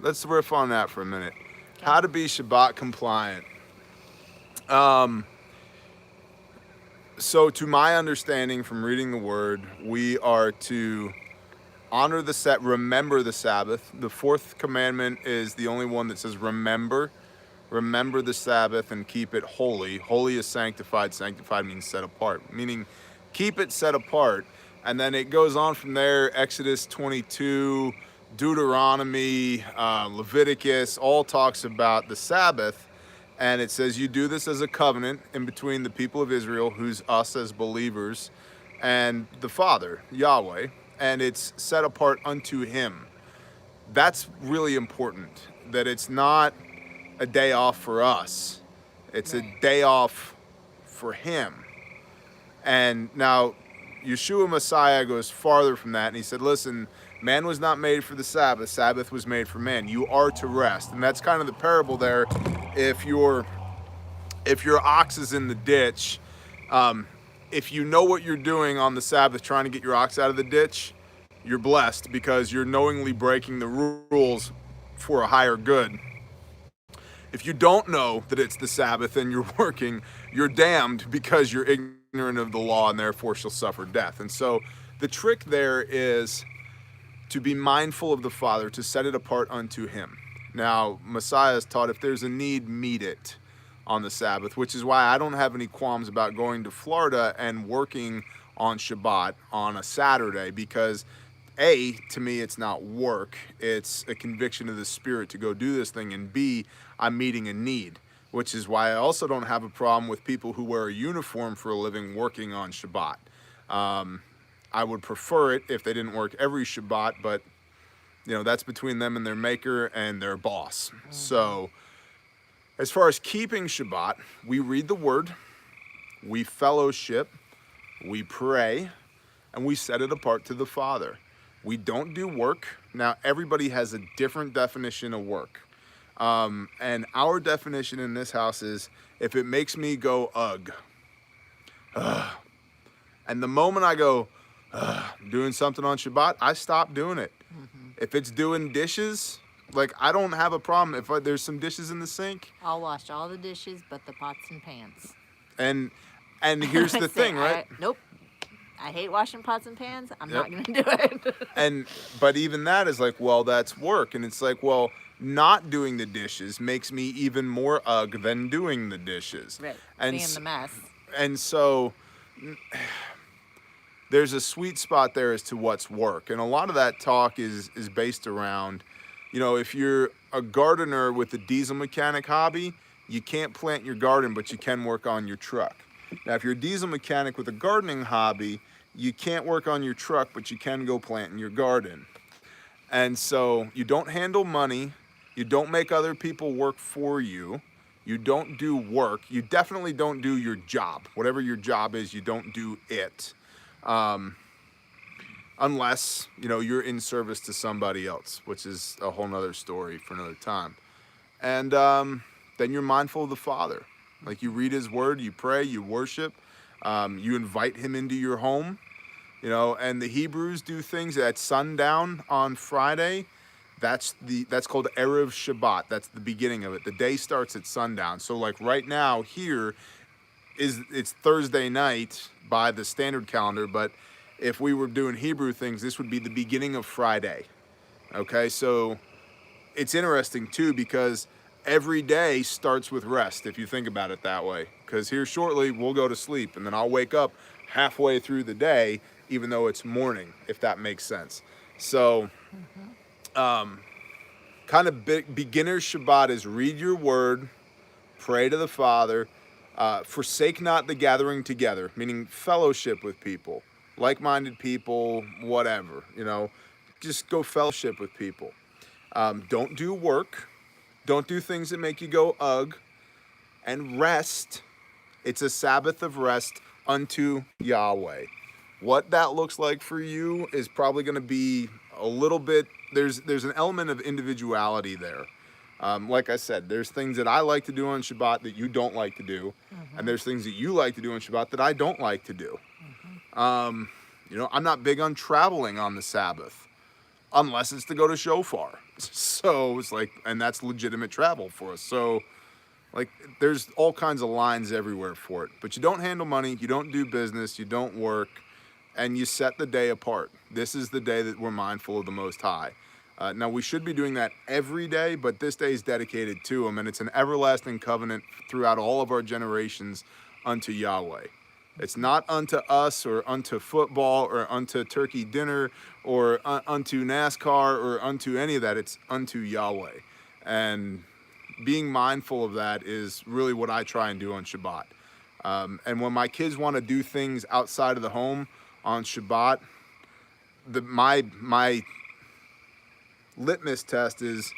S1: Let's riff on that for a minute.
S2: Okay.
S1: How to be Shabbat compliant. So to my understanding from reading the word, we are to honor the set, remember the Sabbath. The fourth commandment is the only one that says remember. Remember the Sabbath and keep it holy. Holy is sanctified. Sanctified means set apart, meaning keep it set apart. And then it goes on from there. Exodus 22, Deuteronomy, Leviticus, all talks about the Sabbath. And it says you do this as a covenant in between the people of Israel, who's us as believers, and the Father, Yahweh. And it's set apart unto him. That's really important, that it's not a day off for us. It's a day off for him. And now Yeshua Messiah goes farther from that, and he said, listen, man was not made for the Sabbath. Sabbath was made for man. You are to rest. And that's kind of the parable there. If your ox is in the ditch, if you know what you're doing on the Sabbath, trying to get your ox out of the ditch, you're blessed because you're knowingly breaking the rules for a higher good. If you don't know that it's the Sabbath and you're working, you're damned because you're ignorant of the law and therefore shall suffer death. And so the trick there is to be mindful of the Father, to set it apart unto him. Now, Messiah has taught if there's a need, meet it on the Sabbath, which is why I don't have any qualms about going to Florida and working on Shabbat on a Saturday, because A, to me, it's not work. It's a conviction of the Spirit to go do this thing. And B, I'm meeting a need, which is why I also don't have a problem with people who wear a uniform for a living working on Shabbat. I would prefer it if they didn't work every Shabbat, but that's between them and their maker and their boss. Mm-hmm. So as far as keeping Shabbat, we read the word, we fellowship, we pray, and we set it apart to the Father. We don't do work. Now, everybody has a different definition of work. And our definition in this house is if it makes me go, ugh. And the moment I go, doing something on Shabbat, I stop doing it. Mm-hmm. If it's doing dishes, like I don't have a problem. If there's some dishes in the sink,
S2: I'll wash all the dishes but the pots and pans.
S1: And here's the thing, right?
S2: Nope. I hate washing pots and pans. I'm not going to do it.
S1: But even that is like, well, that's work. And it's like, well, not doing the dishes makes me even more ugh than doing the dishes.
S2: Right.
S1: And
S2: seeing the mess.
S1: And so there's a sweet spot there as to what's work. And a lot of that talk is based around, if you're a gardener with a diesel mechanic hobby, you can't plant your garden, but you can work on your truck. Now, if you're a diesel mechanic with a gardening hobby, you can't work on your truck, but you can go plant in your garden. And so you don't handle money. You don't make other people work for you. You don't do work. You definitely don't do your job. Whatever your job is, you don't do it. Unless, you're in service to somebody else, which is a whole nother story for another time. And then you're mindful of the Father. Like you read his word, you pray, you worship, you invite him into your home, and the Hebrews do things at sundown on Friday. That's called Erev Shabbat. That's the beginning of it. The day starts at sundown. So like right now here it's Thursday night by the standard calendar, but if we were doing Hebrew things, this would be the beginning of Friday. Okay, so it's interesting too because every day starts with rest, if you think about it that way. Because here shortly, we'll go to sleep, and then I'll wake up halfway through the day, even though it's morning, if that makes sense. So, kind of beginner Shabbat is read your word, pray to the Father, forsake not the gathering together, meaning fellowship with people, like-minded people, whatever, just go fellowship with people. Don't do work. Don't do things that make you go ugh, and rest. It's a Sabbath of rest unto Yahweh. What that looks like for you is probably going to be a little bit, there's an element of individuality there. Like I said, there's things that I like to do on Shabbat that you don't like to do, and there's things that you like to do on Shabbat that I don't like to do. I'm not big on traveling on the Sabbath. Unless it's to go to Shofar. So it's like, and that's legitimate travel for us. So like there's all kinds of lines everywhere for it. But you don't handle money, you don't do business, you don't work. and you set the day apart. This is the day that we're mindful of the Most High. Now, we should be doing that every day, but this day is dedicated to Him, and it's an everlasting covenant throughout all of our generations unto Yahweh. It's not unto us or unto football or unto turkey dinner or unto NASCAR or unto any of that. It's unto Yahweh. And being mindful of that is really what I try and do on Shabbat. And when my kids want to do things outside of the home on Shabbat, my litmus test is,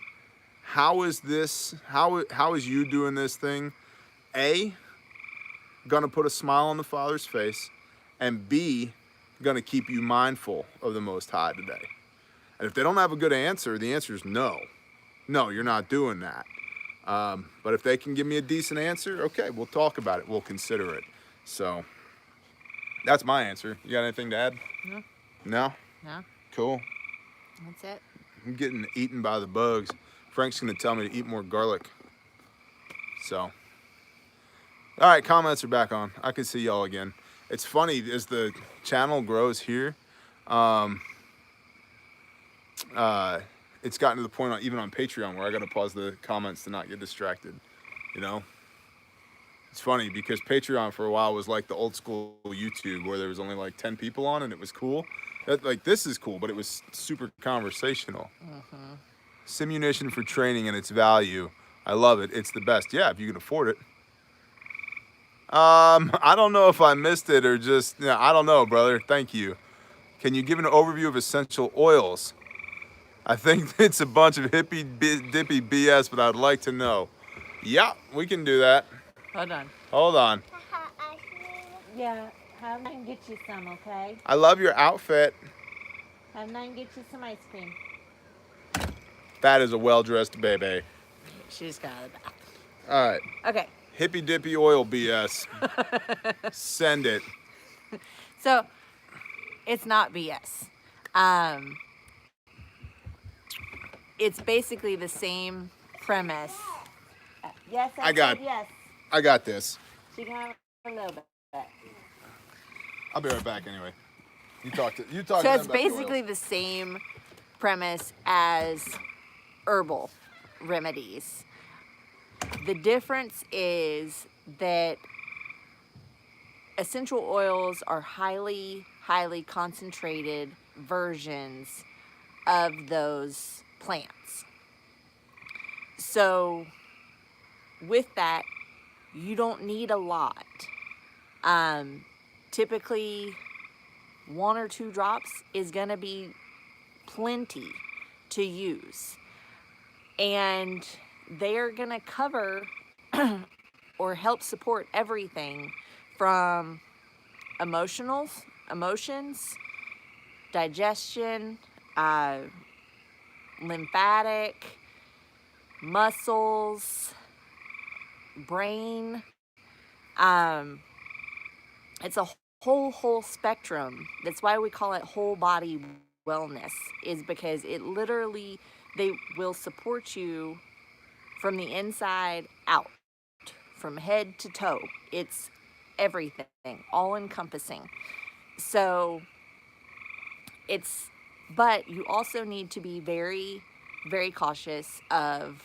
S1: how is you doing this thing, A, gonna put a smile on the Father's face, and B, gonna keep you mindful of the Most High today. And if they don't have a good answer, the answer is no. No, you're not doing that. But if they can give me a decent answer, okay, we'll talk about it. We'll consider it. So that's my answer. You got anything to add?
S2: No.
S1: No?
S2: No.
S1: Cool.
S2: That's it.
S1: I'm getting eaten by the bugs. Frank's gonna tell me to eat more garlic. So, all right, comments are back on. I can see y'all again. It's funny, as the channel grows here, it's gotten to the point even on Patreon where I gotta pause the comments to not get distracted, you know? It's funny because Patreon for a while was like the old school YouTube where there was only like 10 people on and it was cool. Like, this is cool, but it was super conversational. Simunition for training and its value. I love it. It's the best. Yeah, if you can afford it. I don't know if I missed it or just, I don't know, brother. Thank you. Can you give an overview of essential oils? I think it's a bunch of hippy dippy BS, but I'd like to know. Yeah, we can do that.
S2: Hold on.
S1: Hold on.
S2: Yeah, have Nine get you some, okay?
S1: I love your outfit.
S2: Have Nine get you some ice cream.
S1: That is a well-dressed baby.
S2: She just got out of the bath.
S1: All right.
S2: Okay.
S1: Hippy dippy oil BS. Send it.
S2: So, it's not BS. It's basically the same premise. Yes, I said yes.
S1: I got this.
S2: She can have a little bit.
S1: I'll be right back anyway. You talk to
S2: So
S1: them
S2: it's
S1: about the
S2: basically
S1: oils.
S2: the same premise as herbal remedies. The difference is that essential oils are highly, highly concentrated versions of those plants. So with that, you don't need a lot. Typically 1 or 2 drops is gonna be plenty to use. And they're gonna cover or help support everything from emotions, digestion, lymphatic, muscles, brain. It's a whole spectrum. That's why we call it whole body wellness, is because it literally, they will support you from the inside out, from head to toe. It's everything, all encompassing. So but you also need to be very, very cautious of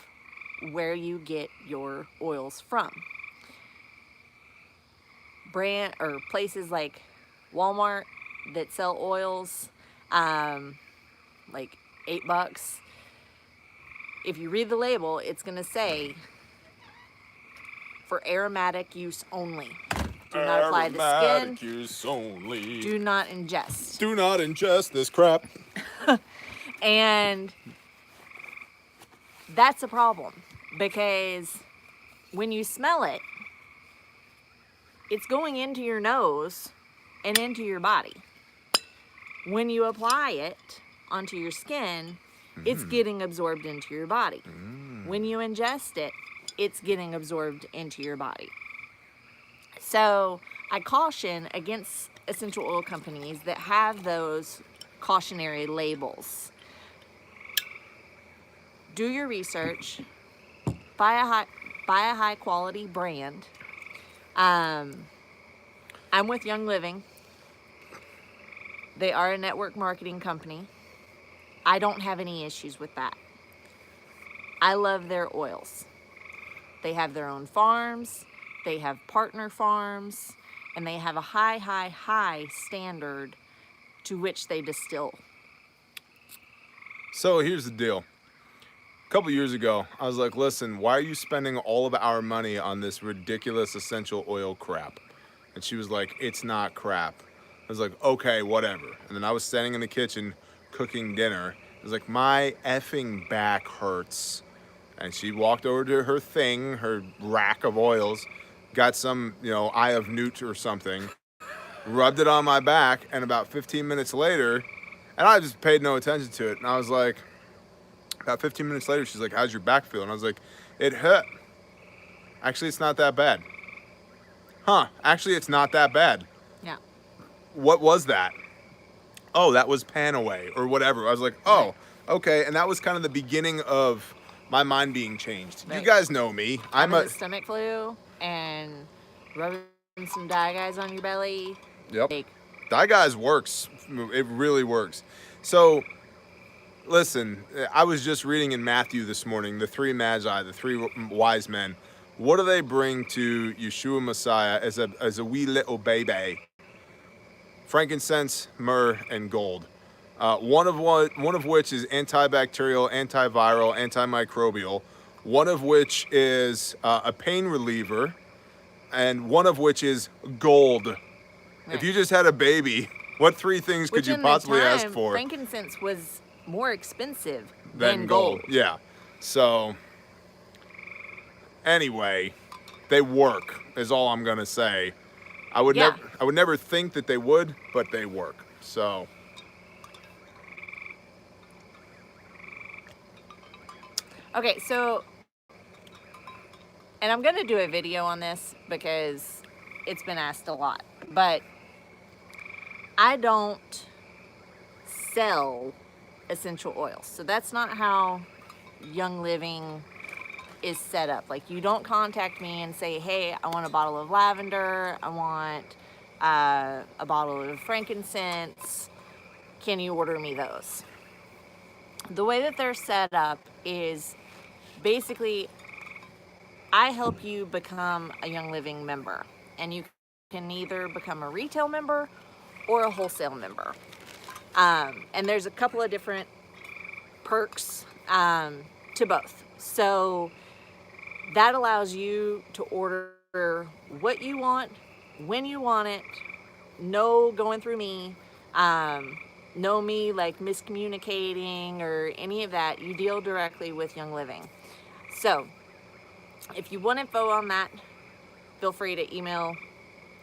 S2: where you get your oils from. Brand or places like Walmart that sell oils, like $8. If you read the label, it's gonna say for aromatic use only. Do not apply to
S1: Aromatic
S2: skin.
S1: use only.
S2: Do not ingest.
S1: Do not ingest this crap.
S2: And that's a problem because when you smell it, it's going into your nose and into your body. When you apply it onto your skin, it's getting absorbed into your body. When you ingest it, it's getting absorbed into your body. So I caution against essential oil companies that have those cautionary labels. Do your research. Buy a high quality brand. I'm with Young Living. They are a network marketing company. I don't have any issues with that. I love their oils. They have their own farms, they have partner farms, and they have a high, high, high standard to which they distill.
S1: So here's the deal. A couple years ago, I was like, listen, why are you spending all of our money on this ridiculous essential oil crap? And she was like, it's not crap. I was like, okay, whatever. And then I was standing in the kitchen cooking dinner. I was like, my effing back hurts. And she walked over to her thing, her rack of oils, got some, Eye of Newt or something, rubbed it on my back, and about 15 minutes later, and I just paid no attention to it. And I was like, about 15 minutes later, she's like, how's your back feel? And I was like, it hurt. Actually, it's not that bad. Huh, actually, it's not that bad.
S2: Yeah.
S1: What was that? Oh, that was Panaway or whatever. I was like, oh, okay. And that was kind of the beginning of my mind being changed.
S2: Right.
S1: You guys know me. I'm
S2: Having the stomach flu and rubbing some dye guys on your belly.
S1: Yep.
S2: Like,
S1: Dye Guys works. It really works. So, listen, I was just reading in Matthew this morning, the three magi, the three wise men. What do they bring to Yeshua Messiah as a wee little baby? Frankincense, myrrh, and gold. One of which is antibacterial, antiviral, antimicrobial. One of which is a pain reliever, and one of which is gold.
S2: right.
S1: If you just had a baby, what three things could
S2: Which
S1: you
S2: in
S1: possibly
S2: the time,
S1: ask for?
S2: frankincense was more expensive
S1: Than gold. Yeah. So, anyway, they work, is all I'm gonna say. I would
S2: Yeah.
S1: never think that they would, but they work. So,
S2: Okay, so, and I'm going to do a video on this because it's been asked a lot, but I don't sell essential oils. So that's not how Young Living is set up. Like, you don't contact me and say, hey, I want a bottle of lavender, I want a bottle of frankincense, can you order me those? The way that they're set up is basically I help you become a Young Living member, and you can either become a retail member or a wholesale member. And there's a couple of different perks to both. So that allows you to order what you want, when you want it, no going through me, no me like miscommunicating or any of that. You deal directly with Young Living. So if you want info on that, feel free to email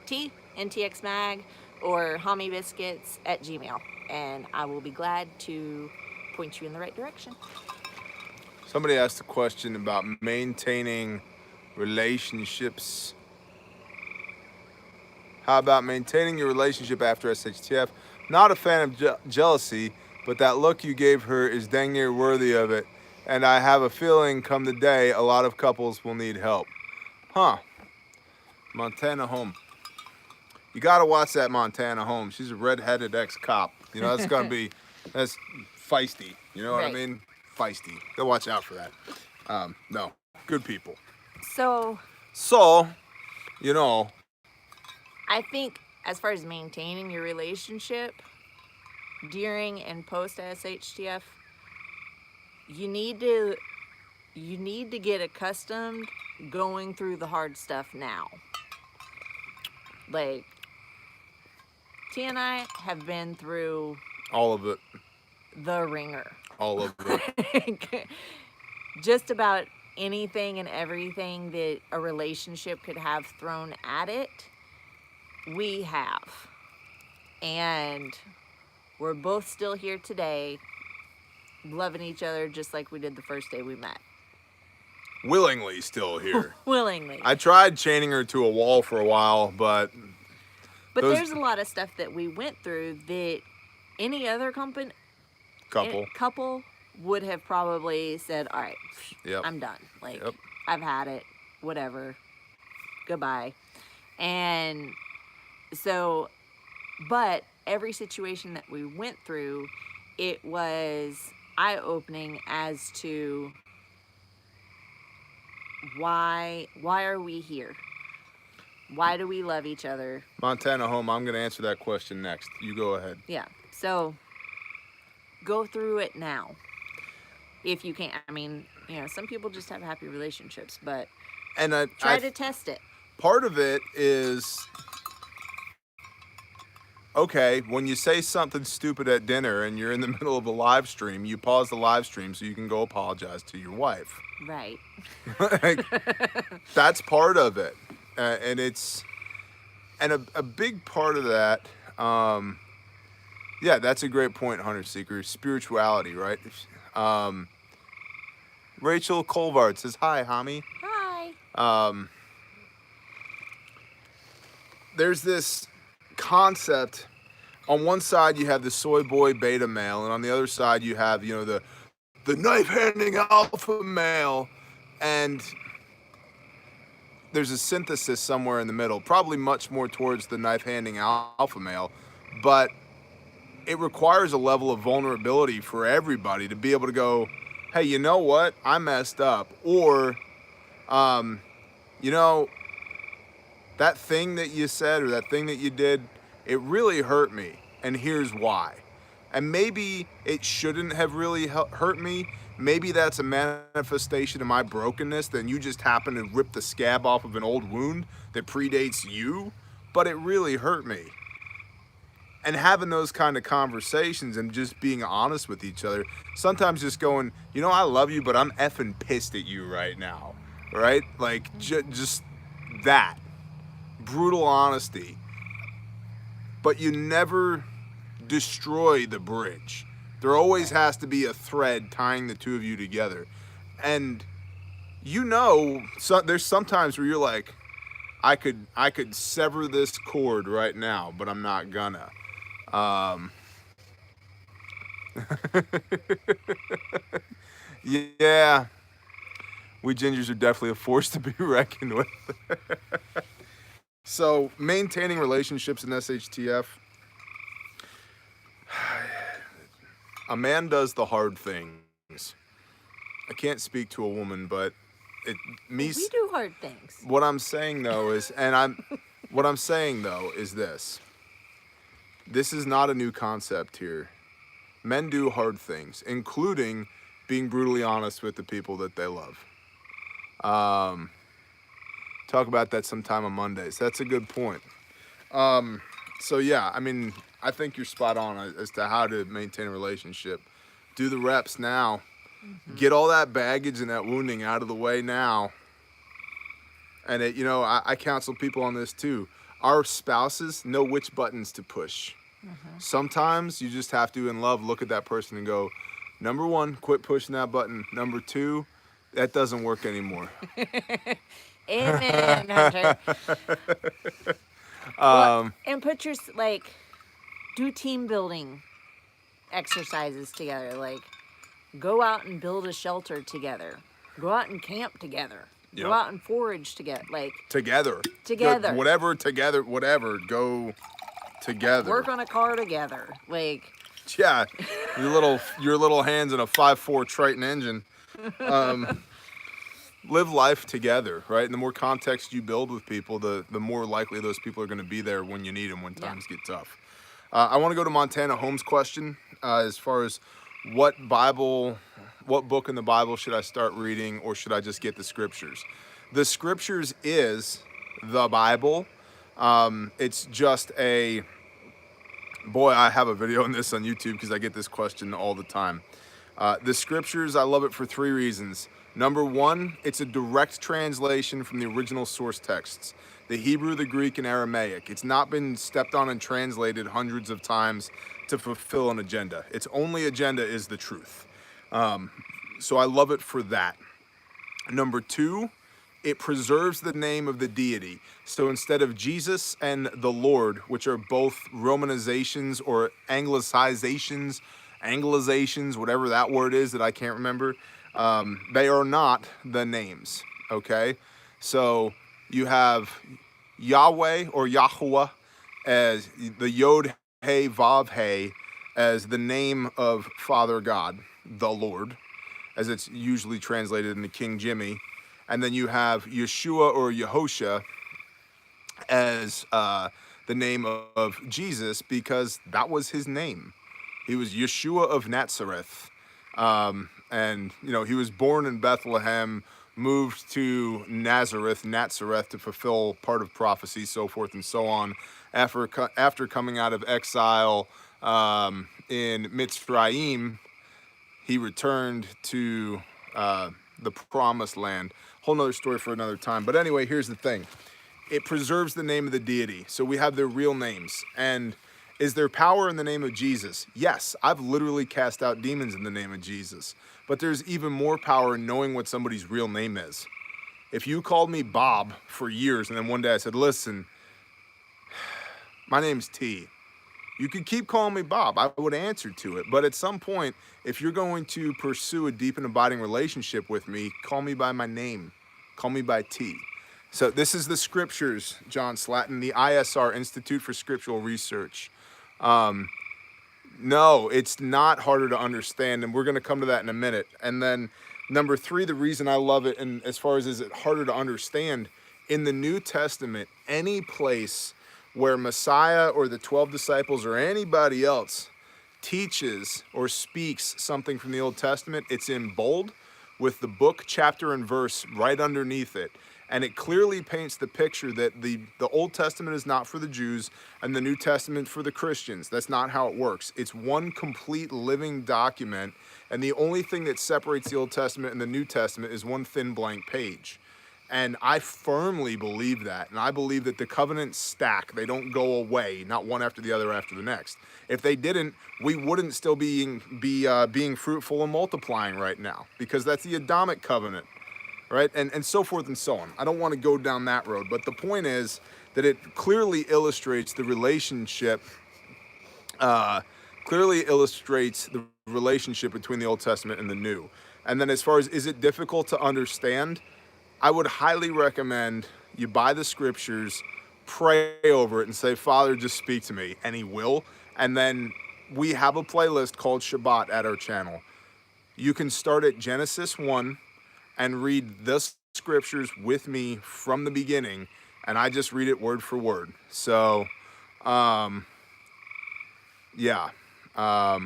S2: ntxmag or hommybiscuits@gmail, and I will be glad to point you in the right direction.
S1: somebody asked a question about maintaining relationships. How about maintaining your relationship after SHTF? Not a fan of jealousy, but that look you gave her is dang near worthy of it. And I have a feeling come the day, a lot of couples will need help. Huh. Montana Home. You gotta watch that Montana Home. She's a redheaded ex-cop. That's gonna be, that's feisty. You know what I
S2: Right.
S1: mean? Feisty. Go watch out for that. No, good people.
S2: So
S1: So,
S2: I think as far as maintaining your relationship during and post SHTF, you need to get accustomed going through the hard stuff now. Like, T and I have been through
S1: all of it.
S2: the ringer.
S1: All of it.
S2: Just about anything and everything that a relationship could have thrown at it, we have. And we're both still here today, loving each other just like we did the first day we met.
S1: Willingly still here.
S2: Willingly.
S1: I tried chaining her to a wall for a while, but
S2: there's a lot of stuff that we went through that any other couple would have probably said, all right,
S1: Yep.
S2: I'm done. Like,
S1: Yep.
S2: I've had it, whatever, goodbye. And so, but every situation that we went through, it was eye-opening as to why are we here? Why do we love each other?
S1: Montana home, I'm going to answer that question next. You go ahead.
S2: Yeah. So go through it now. If you can. I mean, some people just have happy relationships, but
S1: And
S2: try to test it.
S1: Part of it is, okay, when you say something stupid at dinner and you're in the middle of a live stream, you pause the live stream so you can go apologize to your wife.
S2: Right.
S1: Like, that's part of it. And a big part of that, yeah, that's a great point, Hunter Seeker. Spirituality, right? Rachel Colvard says, hi, homie.
S2: Hi.
S1: There's this concept. On one side, you have the soy boy beta male, and on the other side, you have, the knife-handing alpha male, and there's a synthesis somewhere in the middle, probably much more towards the knife-handing alpha male, but it requires a level of vulnerability for everybody to be able to go, hey, you know what? I messed up. Or, that thing that you said or that thing that you did, it really hurt me, and here's why. And maybe it shouldn't have really hurt me. Maybe that's a manifestation of my brokenness, then you just happen to rip the scab off of an old wound that predates you, but it really hurt me. And having those kind of conversations and just being honest with each other, sometimes just going, I love you, but I'm effing pissed at you right now, right? Like, just that. Brutal honesty. But you never destroy the bridge. There always has to be a thread tying the two of you together. And there's sometimes where you're like, I could sever this cord right now, but I'm not gonna. Yeah, we gingers are definitely a force to be reckoned with. So maintaining relationships in SHTF, a man does the hard things. I can't speak to a woman, but
S2: We do hard things.
S1: What I'm saying though is, what I'm saying though is this. This is not a new concept here. Men do hard things, including being brutally honest with the people that they love. Talk about that sometime on Mondays. That's a good point. So yeah, I think you're spot on as to how to maintain a relationship. Do the reps now. Mm-hmm. Get all that baggage and that wounding out of the way now. And I counsel people on this too. Our spouses know which buttons to push. Mm-hmm. Sometimes you just have to, in love, look at that person and go, number one, quit pushing that button. Number two, that doesn't work anymore.
S2: Amen, Hunter. And put do team building exercises together. Like, go out and build a shelter together. Go out and camp together. Yep. Go out and forage together.
S1: Together. Whatever, go together.
S2: Work on a car together.
S1: Yeah, your little hands in a 5.4 Triton engine. Live life together, right? And the more context you build with people, the more likely those people are going to be there when you need them, when times get tough. I want to go to Montana Holmes' question as far as what book in the Bible should I start reading, or should I just get the scriptures? The scriptures is the Bible. It's just I have a video on this on YouTube because I get this question all the time. The scriptures, I love it for 3 reasons. Number one, it's a direct translation from the original source texts, the Hebrew, the Greek, and Aramaic. It's not been stepped on and translated hundreds of times to fulfill an agenda. Its only agenda is the truth. So I love it for that. Number two, it preserves the name of the deity. So instead of Jesus and the Lord, which are both Romanizations or Anglicizations, whatever that word is that I can't remember, they are not the names, okay? So you have Yahweh or Yahuwah as the Yod Vav He as the name of Father God, the Lord, as it's usually translated in the King Jimmy. And then you have Yeshua or Yehosha as the name of Jesus, because that was his name. He was Yeshua of Nazareth. And, you know, he was born in Bethlehem, moved to Nazareth to fulfill part of prophecy, so forth and so on. After coming out of exile in Mitzrayim, he returned to the promised land. Whole nother story for another time. But anyway, here's the thing. It preserves the name of the deity. So we have their real names. And is there power in the name of Jesus? Yes, I've literally cast out demons in the name of Jesus. But there's even more power in knowing what somebody's real name is. If you called me Bob for years and then one day I said, listen, my name's T. You could keep calling me Bob. I would answer to it. But at some point, if you're going to pursue a deep and abiding relationship with me, call me by my name. Call me by T. So this is the scriptures, John Slatton, the ISR, Institute for Scriptural Research. No, it's not harder to understand, and we're going to come to that in a minute. And then number 3, the reason I love it, and as far as is it harder to understand, in the New Testament, any place where Messiah or the 12 disciples or anybody else teaches or speaks something from the Old Testament, it's in bold with the book, chapter, and verse right underneath it. And it clearly paints the picture that the Old Testament is not for the Jews and the New Testament for the Christians. That's not how it works. It's one complete living document, and the only thing that separates the Old Testament and the New Testament is one thin blank page. And I firmly believe that. And I believe that the covenants stack. They don't go away, not one after the other after the next. If they didn't, we wouldn't still be being fruitful and multiplying right now, because that's the Adamic covenant, right? And so forth and so on. I don't want to go down that road, but the point is that it clearly illustrates the relationship, between the Old Testament and the New. And then as far as, is it difficult to understand? I would highly recommend you buy the scriptures, pray over it, and say, Father, just speak to me, and he will. And then we have a playlist called Shabbat at our channel. You can start at Genesis 1 and read the scriptures with me from the beginning, and I just read it word for word. So, yeah, I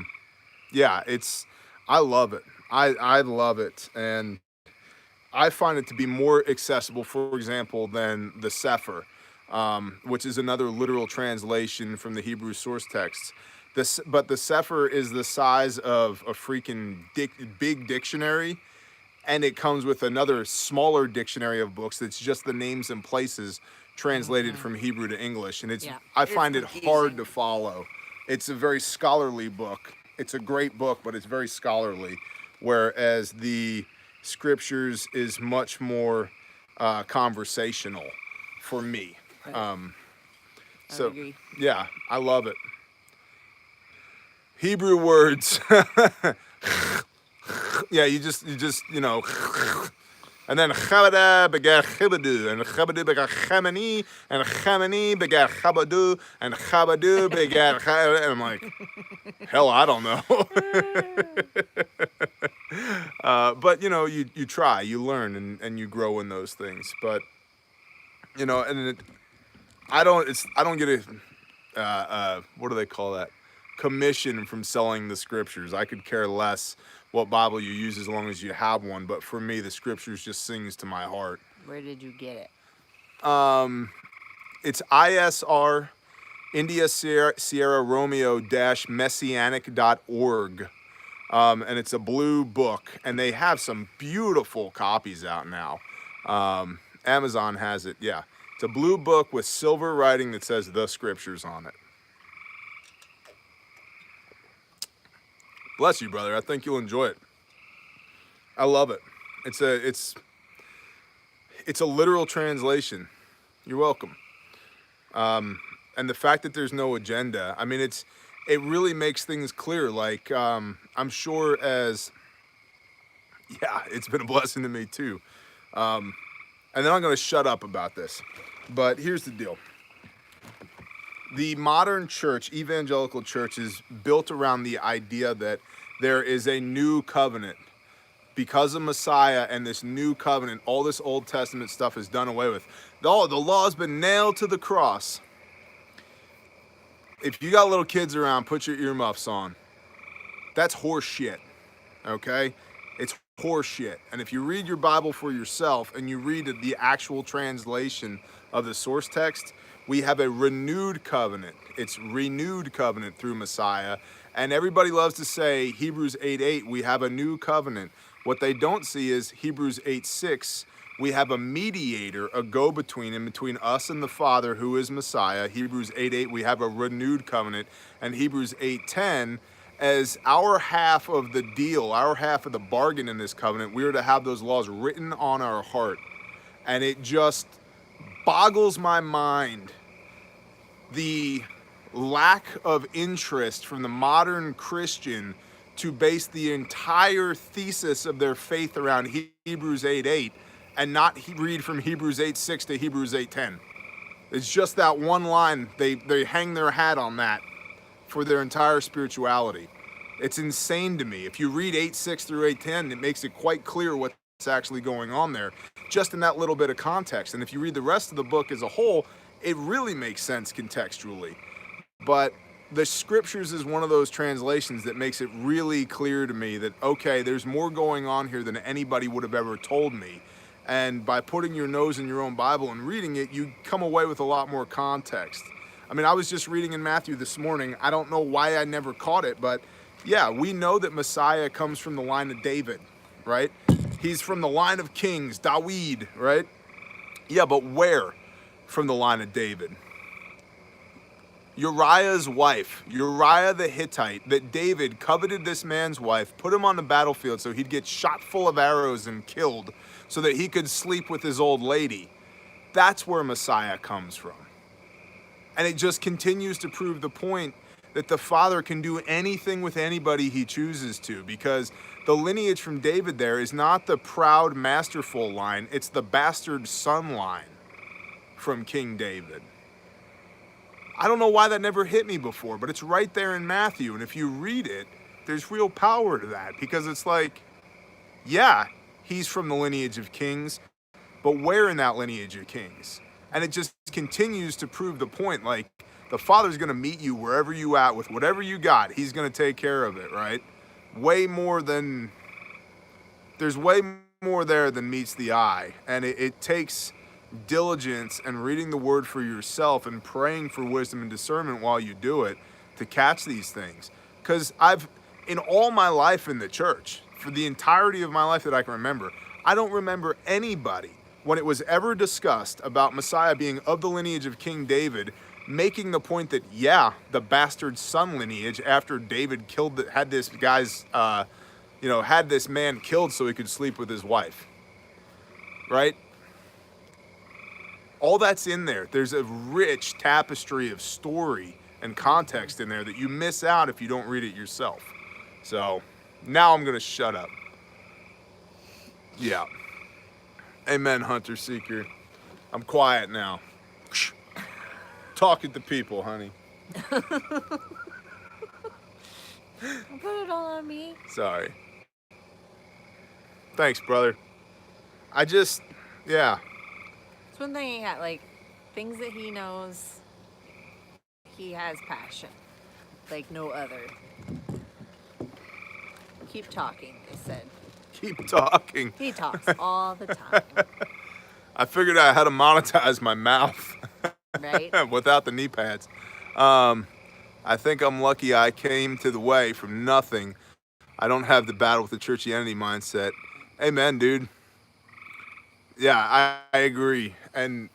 S1: love it. I love it, and I find it to be more accessible, for example, than the Sefer, which is another literal translation from the Hebrew source texts. But the Sefer is the size of a freaking big dictionary, and it comes with another smaller dictionary of books that's just the names and places translated from Hebrew to English. And I find it hard to follow. It's a very scholarly book. It's a great book, but it's very scholarly, whereas the scriptures is much more conversational for me.
S2: Right.
S1: So
S2: agree.
S1: yeah, I love it. Hebrew words. Yeah, you just and then Chabada begat Chibadu, and Chabadu begat Chamani, and Chamani begat Chabadu, and Chabadu begat and I'm like, hell, I don't know. But you try, you learn, and you grow in those things. But I don't get a what do they call that? Commission from selling the scriptures. I could care less what Bible you use as long as you have one. But for me, the scriptures just sings to my heart.
S2: Where did you get it?
S1: It's ISR, India Sierra Romeo Messianic.org. And it's a blue book, and they have some beautiful copies out now. Amazon has it. Yeah, it's a blue book with silver writing that says the scriptures on it. Bless you, brother. I think you'll enjoy it. I love it. It's a literal translation. You're welcome. And the fact that there's no agenda, I mean, it really makes things clear. Like, I'm sure it's been a blessing to me too. And then I'm going to shut up about this. But here's the deal. the modern church, evangelical church, is built around the idea that there is a new covenant. Because of Messiah and this new covenant, all this Old Testament stuff is done away with. The law has been nailed to the cross. If you got little kids around, put your earmuffs on. That's horse shit, okay? It's horse shit. And if you read your Bible for yourself and you read the actual translation of the source text, we have a renewed covenant. It's renewed covenant through Messiah. And everybody loves to say Hebrews 8:8, we have a new covenant. What they don't see is Hebrews 8:6, we have a mediator, a go-between in between us and the Father, who is Messiah. Hebrews 8:8, we have a renewed covenant. And Hebrews 8:10, as our half of the deal, our half of the bargain in this covenant, we are to have those laws written on our heart. And it just boggles my mind, the lack of interest from the modern Christian to base the entire thesis of their faith around Hebrews 8:8 and not read from Hebrews 8:6 to Hebrews 8:10. It's just that one line. They hang their hat on that for their entire spirituality. It's insane to me. If you read 8:6 through 8:10, it makes it quite clear what's actually going on there, just in that little bit of context. And if you read the rest of the book as a whole, it really makes sense contextually. But the scriptures is one of those translations that makes it really clear to me that, okay, there's more going on here than anybody would have ever told me. And by putting your nose in your own Bible and reading it, you come away with a lot more context. I mean, I was just reading in Matthew this morning. I don't know why I never caught it, but yeah, we know that Messiah comes from the line of David, right? He's from the line of kings, Dawid, right? Yeah, but where from the line of David? Uriah's wife, Uriah the Hittite, that David coveted this man's wife, put him on the battlefield so he'd get shot full of arrows and killed so that he could sleep with his old lady. That's where Messiah comes from. And it just continues to prove the point that the Father can do anything with anybody he chooses to, because the lineage from David there is not the proud, masterful line, it's the bastard son line from King David. I don't know why that never hit me before, but it's right there in Matthew. And if you read it, there's real power to that, because it's like, yeah, he's from the lineage of kings, but where in that lineage of kings? And it just continues to prove the point, like, the Father's going to meet you wherever you at with whatever you got. He's going to take care of it, right? There's way more there than meets the eye. And it takes diligence and reading the word for yourself and praying for wisdom and discernment while you do it to catch these things. Because in all my life in the church, for the entirety of my life that I can remember, I don't remember anybody, when it was ever discussed about Messiah being of the lineage of King David, making the point that, yeah, the bastard son lineage after David had this man killed so he could sleep with his wife, right? All that's in there. There's a rich tapestry of story and context in there that you miss out if you don't read it yourself. So now I'm going to shut up. Yeah. Amen, Hunter Seeker. I'm quiet now. Talking to people, honey.
S2: Don't put it all on me.
S1: Sorry. Thanks, brother. Yeah.
S2: It's one thing he had, like, things that he knows, he has passion, like no other. Keep talking, they said.
S1: Keep talking.
S2: He talks all the time.
S1: I figured out how to monetize my mouth.
S2: Right?
S1: Without the knee pads. I think I'm lucky I came to the way from nothing. I don't have the battle with the churchianity mindset. Amen, dude. Yeah, I agree. And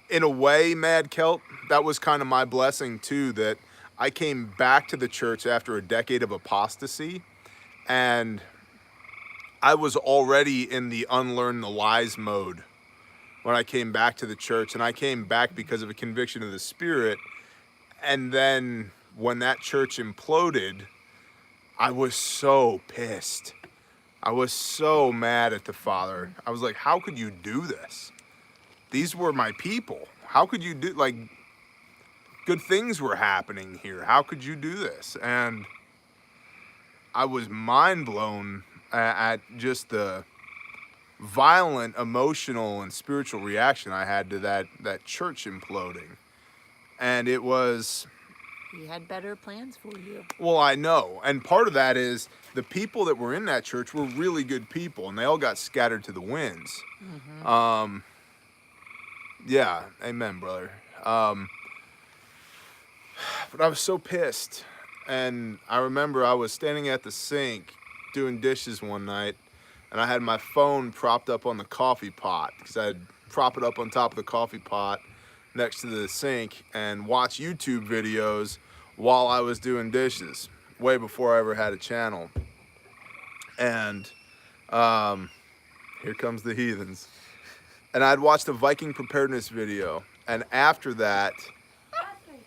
S1: in a way, Mad Kelt, that was kind of my blessing too, that I came back to the church after a decade of apostasy, and I was already in the unlearn the lies mode when I came back to the church. And I came back because of a conviction of the Spirit. And then when that church imploded, I was so pissed. I was so mad at the Father. I was like, how could you do this? These were my people. how could you do, like, good things were happening here. How could you do this? And I was mind blown at just the violent emotional and spiritual reaction I had to that church imploding. And it was,
S2: He had better plans for you.
S1: well, I know. And part of that is the people that were in that church were really good people, and they all got scattered to the winds. Yeah, amen, brother. But I was so pissed. And I remember I was standing at the sink doing dishes one night, and I had my phone propped up on the coffee pot because I'd prop it up on top of the coffee pot next to the sink and watch YouTube videos while I was doing dishes, way before I ever had a channel. And here comes the heathens. And I'd watched a Viking preparedness video, and after that,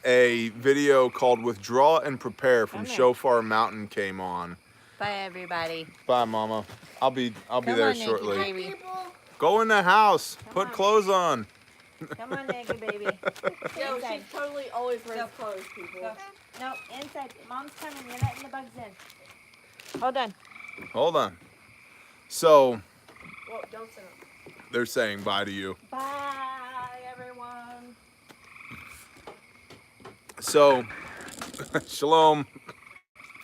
S1: a video called Withdraw and Prepare from
S2: Okay.
S1: Shofar Mountain came on.
S2: Bye, everybody.
S1: Bye, Mama. I'll be
S2: Come
S1: there
S2: on, Nikki,
S1: shortly.
S2: baby.
S1: Go in the house. Put
S2: on.
S1: clothes on.
S3: Come on, Nikki, baby.
S4: Yo,
S3: Inside.
S4: she totally always wears
S3: Go.
S4: clothes, people.
S3: Go. No, inside. Mom's coming. You're letting the bugs in. Hold on.
S1: Hold on. So
S4: Whoa, don't sit up.
S1: they're saying bye to you.
S3: Bye, everyone.
S1: So shalom.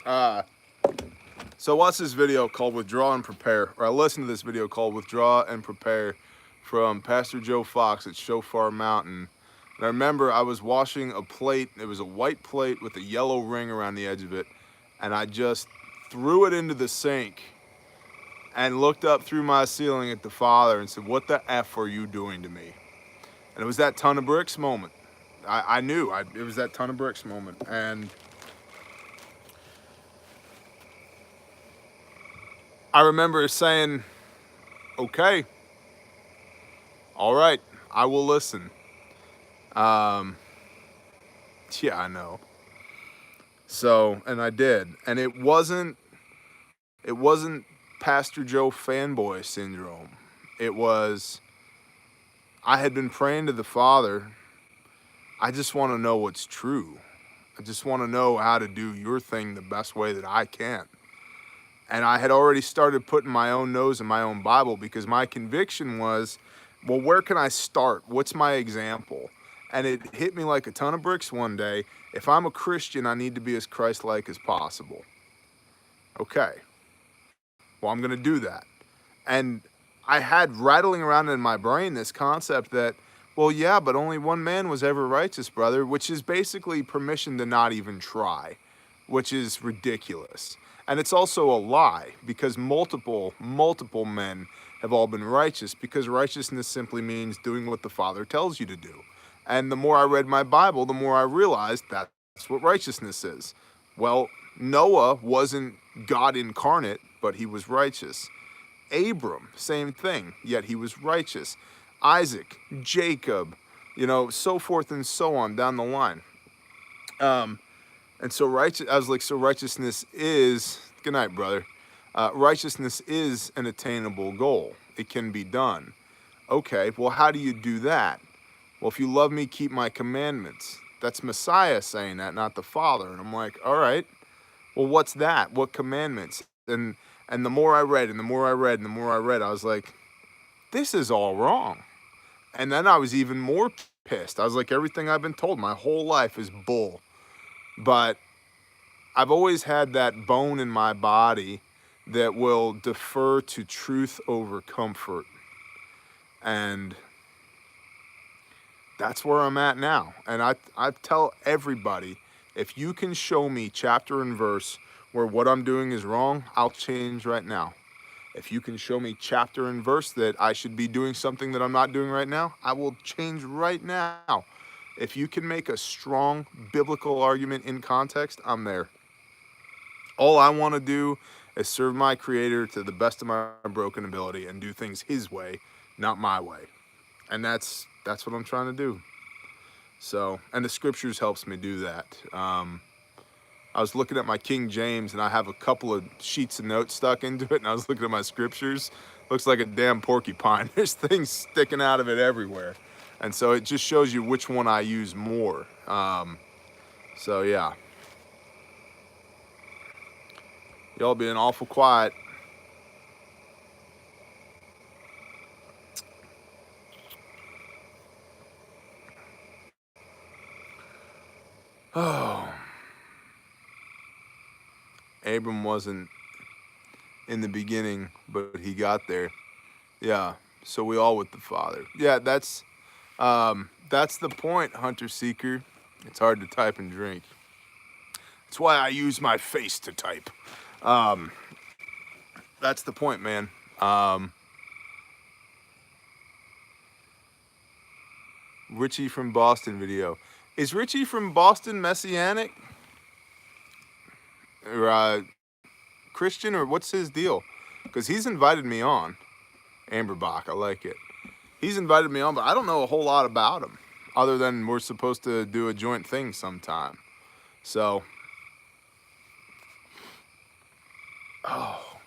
S1: So I watched this video called Withdraw and Prepare, or I listened to this video called Withdraw and Prepare from Pastor Joe Fox at Shofar Mountain. And I remember I was washing a plate. It was a white plate with a yellow ring around the edge of it. And I just threw it into the sink and looked up through my ceiling at the Father and said, what the F are you doing to me? And it was that ton of bricks moment. I knew it was that ton of bricks moment. And I remember saying, okay, all right, I will listen. Yeah, I know. So, and I did. And it wasn't Pastor Joe fanboy syndrome. It was, I had been praying to the Father. I just want to know what's true. I just want to know how to do your thing the best way that I can. And I had already started putting my own nose in my own Bible because my conviction was, well, where can I start? What's my example? And it hit me like a ton of bricks one day. If I'm a Christian, I need to be as Christ-like as possible. Okay. Well, I'm going to do that. And I had rattling around in my brain this concept that, well, yeah, but only one man was ever righteous, brother, which is basically permission to not even try, which is ridiculous. And it's also a lie because multiple men have all been righteous because righteousness simply means doing what the Father tells you to do. And the more I read my Bible, the more I realized that's what righteousness is. Well, Noah wasn't God incarnate, but he was righteous. Abram, same thing, yet he was righteous. Isaac, Jacob, so forth and so on down the line. And so I was like, so righteousness is, good night, brother. Righteousness is an attainable goal. It can be done. Okay, well, how do you do that? Well, if you love me, keep my commandments. That's Messiah saying that, not the Father. And I'm like, all right, well, what's that? What commandments? And the more I read and the more I read and the more I read, I was like, this is all wrong. And then I was even more pissed. I was like, everything I've been told my whole life is bull. But I've always had that bone in my body that will defer to truth over comfort. And that's where I'm at now. And I tell everybody, if you can show me chapter and verse where what I'm doing is wrong, I'll change right now. If you can show me chapter and verse that I should be doing something that I'm not doing right now, I will change right now. If you can make a strong biblical argument in context, I'm there. All I want to do is serve my Creator to the best of my broken ability and do things His way, not my way. And that's what I'm trying to do. So, and the scriptures helps me do that. I was looking at my King James and I have a couple of sheets of notes stuck into it, and I was looking at my scriptures. Looks like a damn porcupine. There's things sticking out of it everywhere. And so it just shows you which one I use more. So yeah. Y'all being awful quiet. Oh. Abram wasn't in the beginning, but he got there. Yeah. So we all with the Father. Yeah, that's the point, Hunter Seeker. It's hard to type and drink. That's why I use my face to type. That's the point, man. Richie from Boston video. Is Richie from Boston Messianic? Or Christian, or what's his deal? Because he's invited me on. Amberbach, I like it. He's invited me on, but I don't know a whole lot about him, other than we're supposed to do a joint thing sometime. So, oh,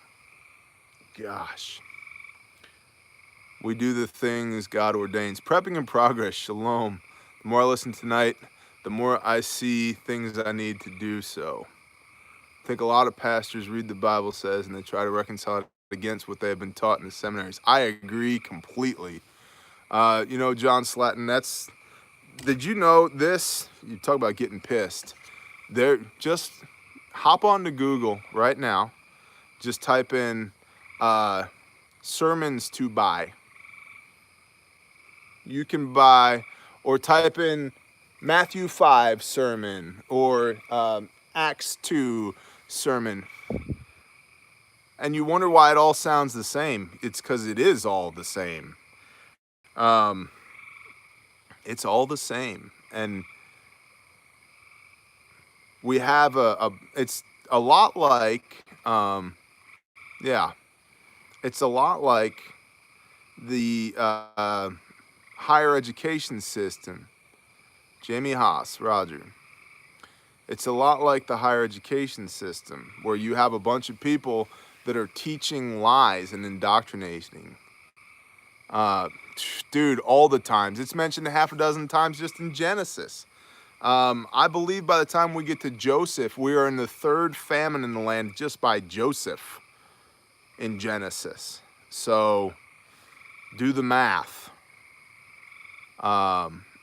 S1: gosh. We do the things God ordains. Prepping in progress, shalom. The more I listen tonight, the more I see things I need to do so. I think a lot of pastors read the Bible says and they try to reconcile it against what they have been taught in the seminaries. I agree completely. You know, John Slatton, did you know this? You talk about getting pissed. Just hop onto Google right now. Just type in sermons to buy. You can buy, or type in Matthew 5 sermon, or Acts 2 sermon. And you wonder why it all sounds the same. It's because it is all the same. It's all the same. And we have it's a lot like, it's a lot like the higher education system. Jamie Haas, Roger. It's a lot like the higher education system, where you have a bunch of people that are teaching lies and indoctrinating. Dude, all the times. It's mentioned a half a dozen times just in Genesis. I believe by the time we get to Joseph, we are in the third famine in the land just by Joseph in Genesis. So do the math.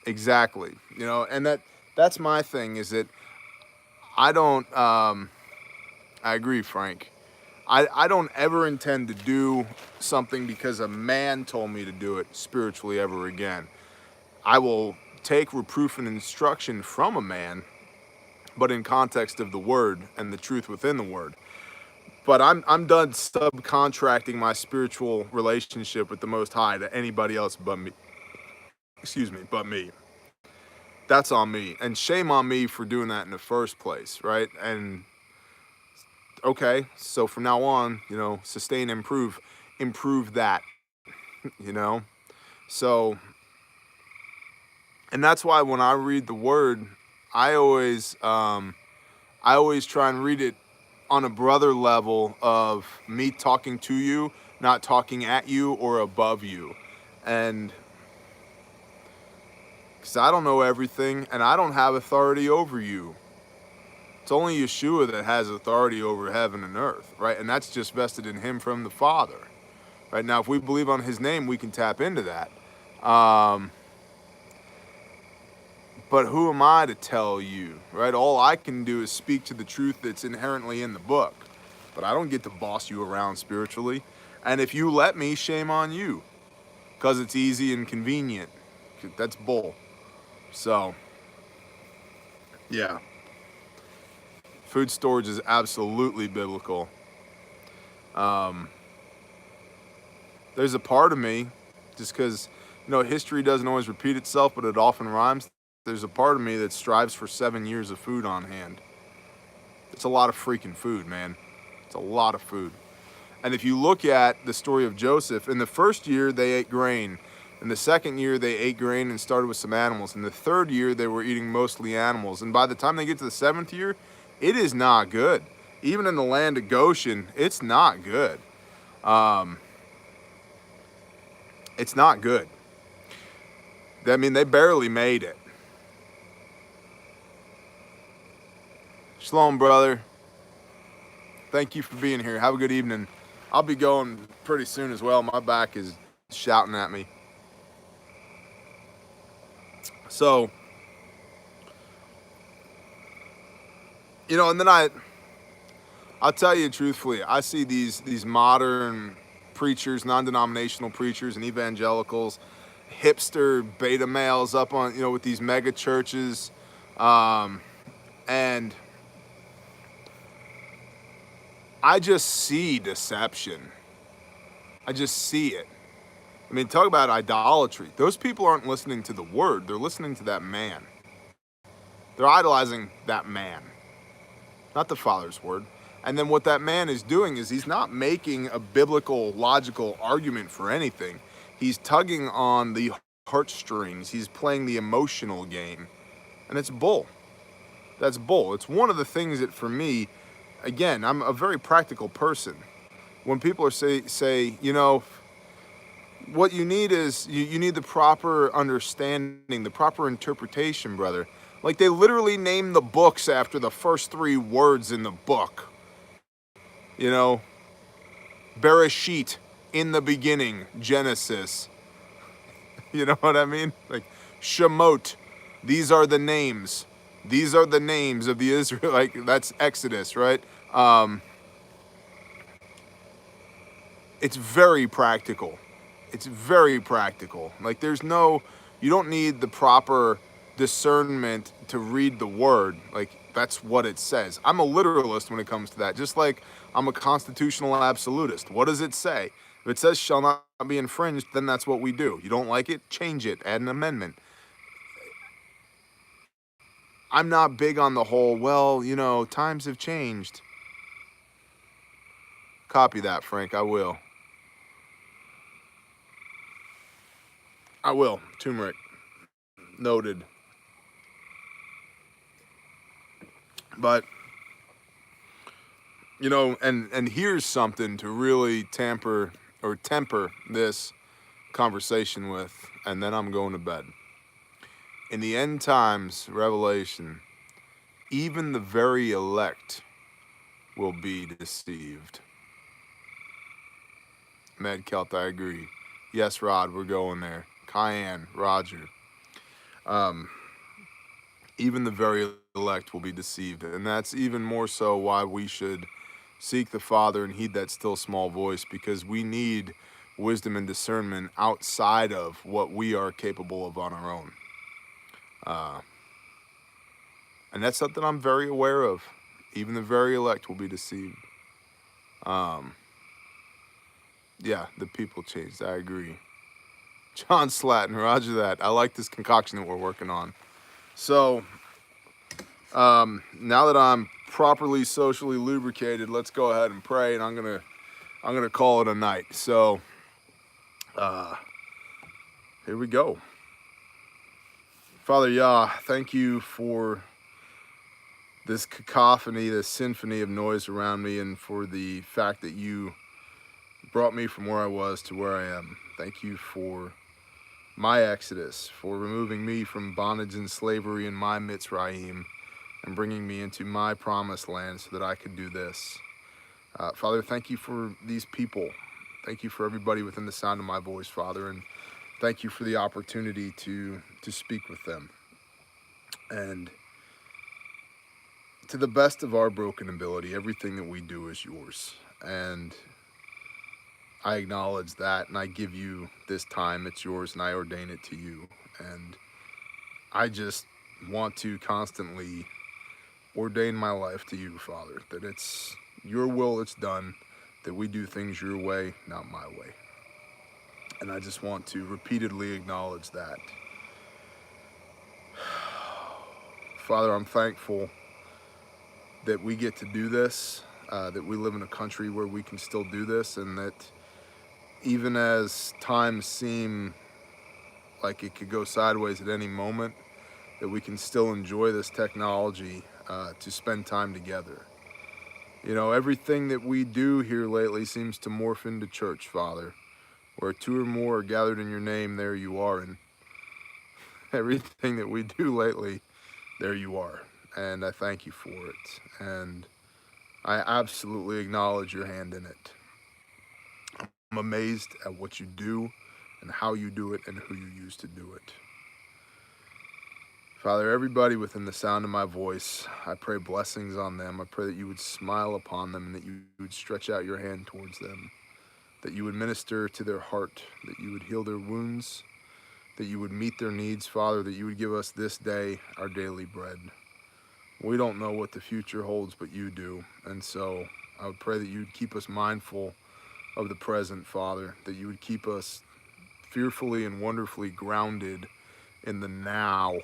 S1: Exactly. You know, and that's my thing, is that I don't, I agree, Frank. I don't ever intend to do something because a man told me to do it spiritually ever again. I will take reproof and instruction from a man, but in context of the word and the truth within the word. But I'm done subcontracting my spiritual relationship with the Most High to anybody else but me. Excuse me, but me. That's on me. And shame on me for doing that in the first place, right? And okay, so from now on, you know, sustain, improve that, you know? So, and that's why when I read the word, I always try and read it on a brother level of me talking to you, not talking at you or above you. And because I don't know everything and I don't have authority over you. It's only Yeshua that has authority over heaven and earth, right? And that's just vested in him from the Father. Right now, if we believe on his name, we can tap into that. But who am I to tell you, right? All I can do is speak to the truth that's inherently in the book. But I don't get to boss you around spiritually. And if you let me, shame on you. Because it's easy and convenient. That's bull. So, yeah. Food storage is absolutely biblical. There's a part of me, just because, you know, history doesn't always repeat itself, but it often rhymes. There's a part of me that strives for 7 years of food on hand. It's a lot of freaking food, man. It's a lot of food. And if you look at the story of Joseph, in the first year they ate grain. In the second year they ate grain and started with some animals. In the third year they were eating mostly animals. And by the time they get to the 7th year, it is not good. Even in the land of Goshen, it's not good. It's not good. I mean, they barely made it. Shalom, brother. Thank you for being here. Have a good evening. I'll be going pretty soon as well. My back is shouting at me. So, you know, and then I'll tell you truthfully, I see these modern preachers, non-denominational preachers and evangelicals, hipster beta males up on, you know, with these mega churches, and I just see deception. I just see it. I mean, talk about idolatry. Those people aren't listening to the word. They're listening to that man. They're idolizing that man, not the Father's word. And then what that man is doing is he's not making a biblical, logical argument for anything. He's tugging on the heartstrings. He's playing the emotional game. And it's bull. That's bull. It's one of the things that, for me, again, I'm a very practical person. When people are say, you know, what you need is, you need the proper understanding, the proper interpretation, brother. Like, they literally name the books after the first 3 words in the book. You know, Bereshit, in the beginning, Genesis. You know what I mean? Like, Shemot, these are the names. These are the names of the Israel, like, that's Exodus, right? It's very practical. It's very practical. Like, you don't need the proper discernment to read the word. Like, that's what it says. I'm a literalist when it comes to that. Just like I'm a constitutional absolutist. What does it say? If it says shall not be infringed, then that's what we do. You don't like it? Change it. Add an amendment. I'm not big on the whole, well, you know, times have changed. Copy that, Frank. I will. Turmeric. Noted. But, you know, and here's something to really temper this conversation with, and then I'm going to bed. In the end times, Revelation, even the very elect will be deceived. Medkelt, I agree. Yes, Rod, we're going there. Cayenne, Roger. Even the very elect will be deceived. And that's even more so why we should seek the Father and heed that still small voice, because we need wisdom and discernment outside of what we are capable of on our own. And that's something I'm very aware of. Even the very elect will be deceived. Yeah, the people changed. I agree. John Slatton, roger that. I like this concoction that we're working on. So, now that I'm properly socially lubricated, let's go ahead and pray, and I'm gonna call it a night. So, here we go. Father Yah, thank you for this cacophony, this symphony of noise around me, and for the fact that you brought me from where I was to where I am. Thank you for my exodus, for removing me from bondage and slavery in my Mitzrayim and bringing me into my promised land so that I could do this. Father, thank you for these people. Thank you for everybody within the sound of my voice, Father, and thank you for the opportunity to speak with them. And to the best of our broken ability, everything that we do is yours. And I acknowledge that, and I give you this time. It's yours, and I ordain it to you. And I just want to constantly ordain my life to you, Father, that it's your will, it's done, that we do things your way, not my way. And I just want to repeatedly acknowledge that. Father, I'm thankful that we get to do this, that we live in a country where we can still do this, and that even as times seem like it could go sideways at any moment, that we can still enjoy this technology to spend time together. You know, everything that we do here lately seems to morph into church, Father, where 2 or more are gathered in your name, there you are. And everything that we do lately, there you are. And I thank you for it. And I absolutely acknowledge your hand in it. I'm amazed at what you do and how you do it and who you use to do it. Father, everybody within the sound of my voice, I pray blessings on them. I pray that you would smile upon them and that you would stretch out your hand towards them, that you would minister to their heart, that you would heal their wounds, that you would meet their needs, Father, that you would give us this day our daily bread. We don't know what the future holds, but you do. And so I would pray that you would keep us mindful of the present, Father, that you would keep us fearfully and wonderfully grounded in the now,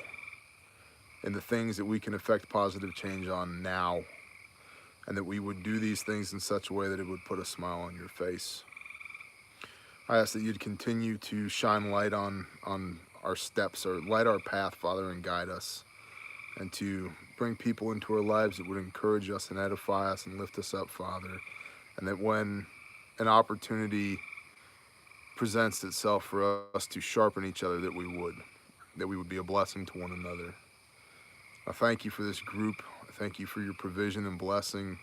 S1: in the things that we can affect positive change on now, and that we would do these things in such a way that it would put a smile on your face. I ask that you'd continue to shine light on our steps, or light our path, Father, and guide us, and to bring people into our lives that would encourage us and edify us and lift us up, Father, and that when an opportunity presents itself for us to sharpen each other, that we would be a blessing to one another. I thank you for this group. I thank you for your provision and blessing.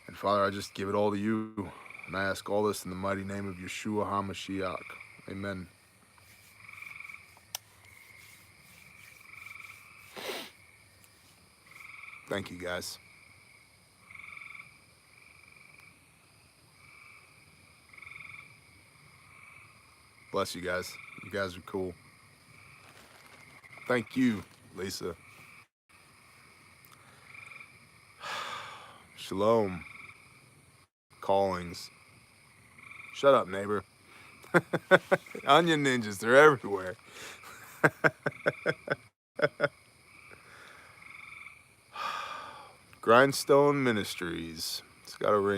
S1: And Father, I just give it all to you. And I ask all this in the mighty name of Yeshua HaMashiach. Amen. Thank you, guys. Bless you guys. You guys are cool. Thank you, Lisa. Shalom. Callings. Shut up, neighbor. Onion ninjas, they're everywhere. Grindstone Ministries. It's got a ring.